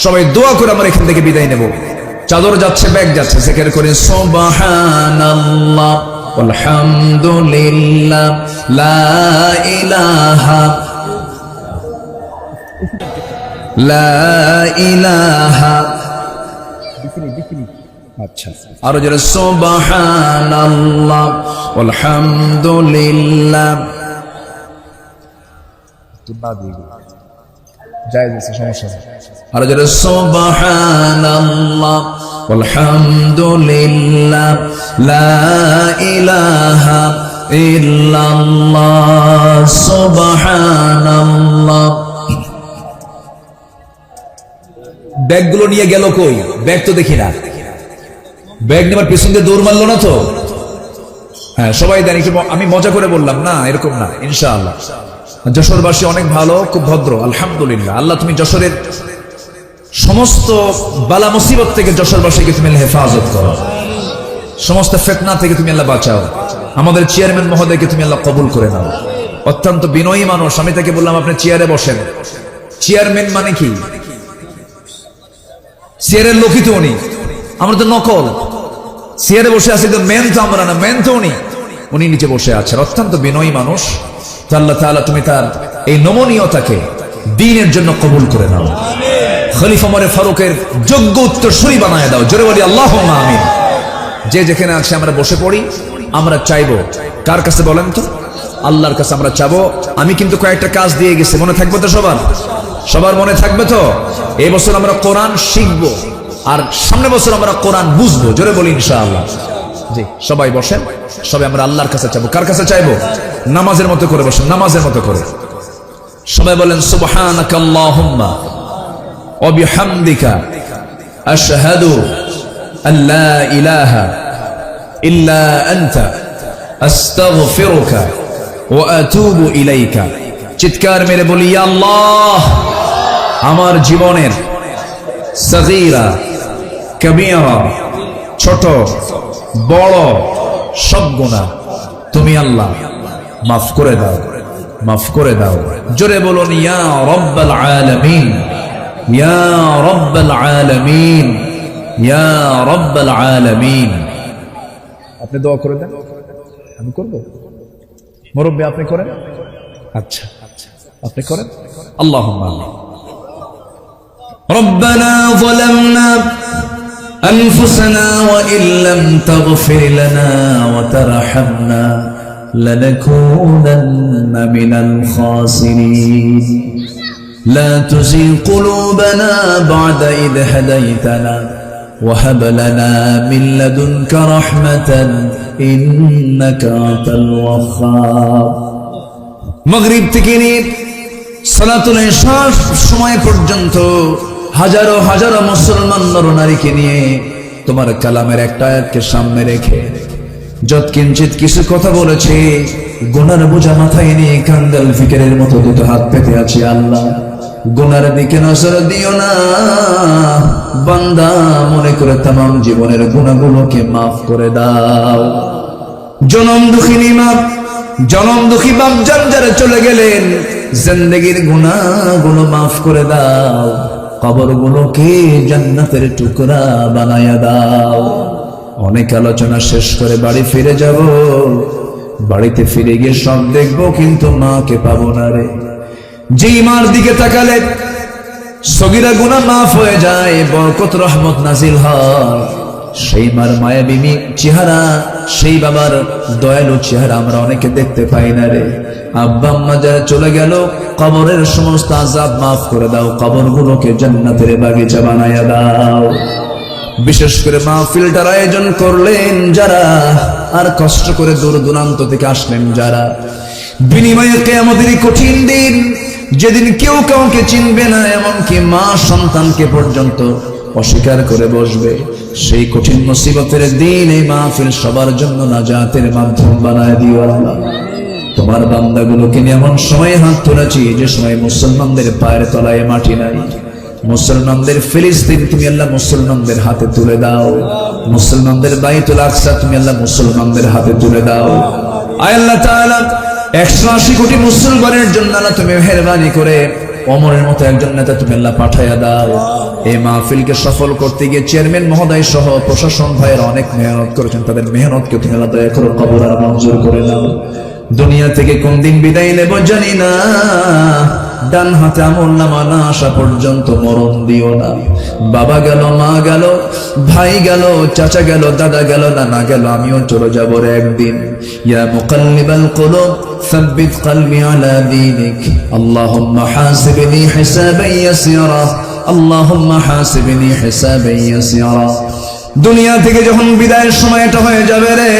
সবাই দোয়া করে আমরা এখান থেকে বিদায় নেব। চাদর যাচ্ছে, ব্যাগ যাচ্ছে, জিকির করে সুবহানাল্লাহ আলহামদুলিল্লাহ লা ইলাহা আচ্ছা, আরো যারা সুবহানাল্লাহ আলহামদুলিল্লাহ। জায়েজ আছে, সমস্যা নেই। আর যারা সুবহানাল্লাহ আলহামদুলিল্লাহ লা ইলাহা ইল্লাল্লাহ সুবহানাল্লাহ। ব্যাগগুলো নিয়ে গেল কই? ব্যাগ তো দেখি না। ব্যাগ নেবার পিছন দিয়ে দৌড় মারলো না তো? হ্যাঁ, সবাই দেন। আমি মজা করে বললাম না, এরকম না ইনশাআল্লাহ। যশোরবাসী অনেক ভালো, খুব ভদ্র, আলহামদুলিল্লাহ। আল্লাহ তুমি যশোরের সমস্ত বালা মুসিবত থেকে যশোরবাসীকে তুমি হেফাজত করো, সমস্ত ফিতনা থেকে তুমি আল্লাহ বাঁচাও। আমাদের চেয়ারম্যান মহোদয়কে তুমি আল্লাহ কবুল করে নাও, অত্যন্ত বিনয়ী মানুষ। আমি তাকে বললাম আপনি চেয়ারে বসেন। চেয়ারম্যান মানে কি? চেয়ারের লোকই তো উনি, আমরা তো নকল। চেয়ারে বসে আছি তো মেন তো আমরা না, মেন তো উনি নিচে বসে আছেন, অত্যন্ত বিনয়ী মানুষ। তো আল্লাহ তাআলা তুমি তার এই নমনীয়তাকে দ্বীনের জন্য কবুল করে নাও। খলিফা ওমর ফারুকের যোগ্য উত্তরসূরি বানায় দাও। জোরে বলি আল্লাহুম্মা আমিন। যে যেখানে আছে আমরা বসে পড়ি। আমরা চাইবো কার কাছে বলেন তো? আল্লাহর কাছে আমরা চাবো। আমি কিন্তু কয়েকটা কাজ দিয়ে গেছি, মনে থাকবে তো সবার মনে থাকবে তো? এই বছর আমরা কোরআন শিখবো, আর সামনের বছর আমরা কোরআন বুঝবো। জোরে বলি ইনশাআল্লাহ। জি, সবাই বসেন। সবাই আমরা আল্লাহর কাছে চাইবো। কার কাছে চাইবো? নামাজের মতো করে বসেন, নামাজের মতো করে সবাই বলেন সুবহানাকাল্লাহুম্মা ওয়া বিহামদিকা আশহাদু আল্লা ইলাহা ইল্লা আনতা আস্তাগফিরুকা ওয়া আতুবু ইলাইকা। চিৎকার মেরে বলি ইয়া আল্লাহ, আমার জীবনের সগীরা কবিরা, ছোট বড় সব গুনাহ তুমি আল্লাহ মাফ করে দাও, মাফ করে দাও। জোরে বলুন ইয়া রাব্বাল আলামিন, ইয়া রাব্বাল আলামিন, ইয়া রাব্বাল আলামিন। আপনি দোয়া করে দেন, আমি করব? মুরব্বি আপনি করেন? আচ্ছা আপনি করেন। আল্লাহুম্মা আমিন। রব্বানা যালামনা أنفسنا وإن لم تغفر لنا وترحمنا لنكونن من الخاسرين لا تزغ قلوبنا بعد إذ هديتنا وهب لنا من لدنك رحمة إنك أنت الوهاب। মাগরিব থেকে নিয়ে সালাতুল ইশা সময় পর্যন্ত হাজারো হাজারো মুসলমান নরনারীকে নিয়ে তোমার কালামের একটা আয়াতকে সামনে রেখে যৎকিঞ্চিত কিছু কথা বলেছে, গুনার বোঝা মাথায় নিয়ে কাঙ্গাল ফিকিরের মতো দুটো হাত পেতে আছি। আল্লাহ, গুনার দিকে নজর দিও না, বান্দা মনে করে তামাম জীবনের গুনাহগুলোকে মাফ করে দাও। জনম দুঃখিনী মা, জনম দুঃখী বাপজান যারা চলে গেলেন, জিন্দেগীর গুনাহগুলো মাফ করে দাও, কবরগুলোকে জান্নাতের টুকরা বানায়া দাও। অনেক আলোচনা শেষ করে বাড়ি ফিরে যাব, বাড়িতে ফিরে গিয়ে সব দেখবো কিন্তু মাকে পাবো না রে। যেই মার দিকে তাকালে সগীরা গুনাহ মাফ হয়ে যায়, বরকত রহমত নাজিল হয়, সেই মার মায়াবী চেহারা, সেই বাবার দয়ালু চেহারা আমরা অনেকে দেখতে পাই না রে। আব্বা আম্মা যারা চলে গেল, কবরের সমস্ত আযাব মাফ করে দাও, কবরগুলোকে জান্নাতের বাগিচা বানায়া দাও। বিশেষ করে মাহফিলটার আয়োজন করলেন যারা, আর কষ্ট করে দূর দূরান্ত থেকে আসলেন যারা, বিনিময়ে কিয়ামতের কঠিন দিন, যেদিন কেউ কাউকে চিনবে না, এমনকি মা সন্তানকে পর্যন্ত অস্বীকার করে বসবে, সেই কঠিন মুসিবতের দিন এই মাহফিল সবার জন্য নাজাতের মাধ্যম বানায় দিও আল্লাহ। তোমার বান্দাগুলোকে নিয়ে এমন সময় হাত তুলেছি যে সময় মুসলমানদের পায়ের তলায় মাটি নাই। মুসলমানদের ফিলিস্তিন তুমি আল্লাহ মুসলমানদের হাতে তুলে দাও, মুসলমানদের বাইতুল আকসা তুমি আল্লাহ মুসলমানদের হাতে তুলে দাও। আয় আল্লাহ তাআলা 180 কোটি মুসলমানের জন্য আল্লাহ তুমি মেহেরবানি করে ওমরের মতো একজন নেতা তুমি আল্লাহ পাঠায়া দাও। এই মাহফিলকে সফল করতে গিয়ে চেয়ারম্যান মহোদয় সহ প্রশাসন ভাইয়েরা অনেক মেহনত করেছেন, তাদের মেহনতকে তুমি আল্লাহ দয়া করে কবুল আর মঞ্জুর করে নাও। দুনিয়া থেকে কোন দিন বিদায় নেব জানি না, ডান হাতে আমলনামা না আসা পর্যন্ত মরণ দিও না। বাবা গেল, মা গেল, ভাই গেল, চাচা গেল, দাদা গেল, নানা গেল, আমিও চলে যাব রে একদিন। ইয়া মুকাল্লিবাল কুলুব সাব্বিত কলবি আলা দীনিক, আল্লাহুম্মা হাসিবনি হিসাবান ইয়াসিরা, আল্লাহুম্মা হাসিবনি হিসাবান ইয়াসিরা। দুনিয়া থেকে যখন বিদায়ের সময়টা হয়ে যাবে রে,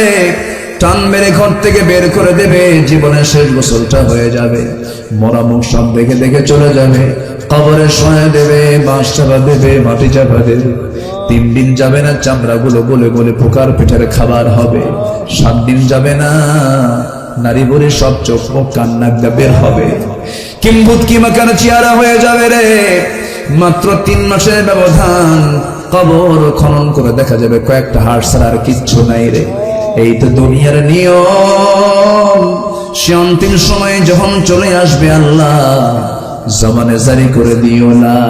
টান মেরে ঘর থেকে বের করে দেবে, জীবনের শেষ গোসলটা হয়ে যাবে, মরা মুখ সব দেখে দেখে চলে যাবে, কবরে শোয়া দেবে, বাঁশ চাপা দেবে, মাটি চাপা দেবে। 3 দিন যাবে না চামড়া গুলো গলে গলে পোকার পেটের খাবার হবে। 7 দিন যাবে না নারী বুড়ি সব চোখ মুখ কান্না বের হবে, কিম্ভূত কিমাকার চেহারা হয়ে যাবে রে। মাত্র 3 মাসের ব্যবধান, কবর খনন করে দেখা যাবে কয়েকটা হাড় ছাড়া আর কিচ্ছু নাই রে। এই তো দুনিয়ার নিয়ম। সে অন্তিম সময়ে যখন চলে আসবে, আল্লাহ জমানে জারি করে দিও লা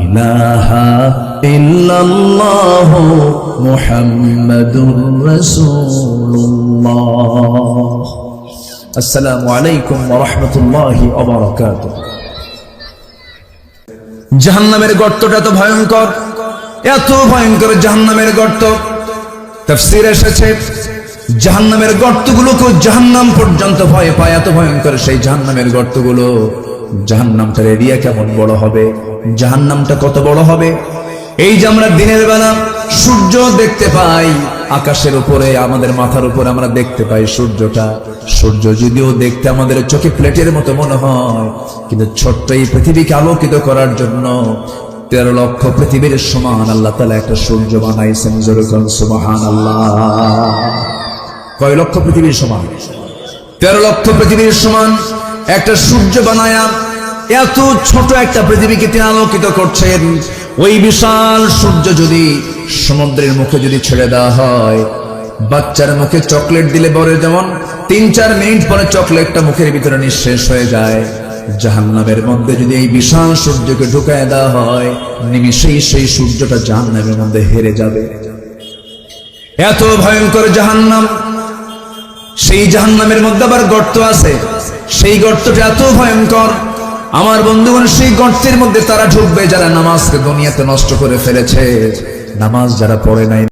ইলাহা ইল্লাল্লাহ মুহাম্মাদুর রাসূলুল্লাহ। আসসালামু আলাইকুম ওয়া রাহমাতুল্লাহি ওয়া বারাকাতুহু। জাহান্নামের গর্তটা তো ভয়ঙ্কর, এত ভয়ঙ্কর জাহান্নামের গর্ত। তাফসীরে এসেছে জাহান্নামের গর্তগুলোকে জাহান্নাম পর্যন্ত ভয় পায়, এত ভয়ঙ্কর সেই জাহান্নামের গর্তগুলো। জাহান্নামটার এরিয়া কেমন বড় হবে, জাহান্নামটা কত বড় হবে। এই যে আমরা দিনের বেলা সূর্য দেখতে পাই আকাশের উপরে, আমাদের মাথার উপরে আমরা দেখতে পাই সূর্যটা। সূর্য যদিও দেখতে আমাদের চোখে প্লেটের মতো মনে হয়, কিন্তু ছোট্ট এই পৃথিবীকে আলোকিত করার জন্য 13 লক্ষ পৃথিবীর সমান আল্লাহ তাআলা একটা সূর্য বানাইছেন। যেরকম সুবহানাল্লাহ। কয় লক্ষ পৃথিবীর সমান? 13 লক্ষ পৃথিবীর সমান একটা সূর্য বানায়া এত ছোট একটা পৃথিবীকে তিনি আলোকিত করছেন। ওই বিশাল সূর্য যদি সমুদ্রের মুখে যদি ছেড়ে দেওয়া হয়, বাচ্চার মুখে চকলেট দিলে বড় যেমন 3-4 মিনিট পরে চকলেটটা মুখের ভিতরে নিঃশেষ হয়ে যায়, জাহান্নামের মধ্যে যদি এই বিশাল সূর্যকে ঢুকায় দেওয়া হয়, নিমিষেই সেই সূর্যটা জাহান্নামের মধ্যে হেরে যাবে। এত ভয়ঙ্কর জাহান্নাম। সেই জাহান্নামের মধ্যে আবার গর্ত আছে, সেই গর্তটা এত ভয়ঙ্কর। আমার বন্ধুগণ, সেই গর্তের মধ্যে তারা ঢুকবে যারা নামাজকে দুনিয়াতে নষ্ট করে ফেলেছে, নামাজ যারা পড়ে নাই।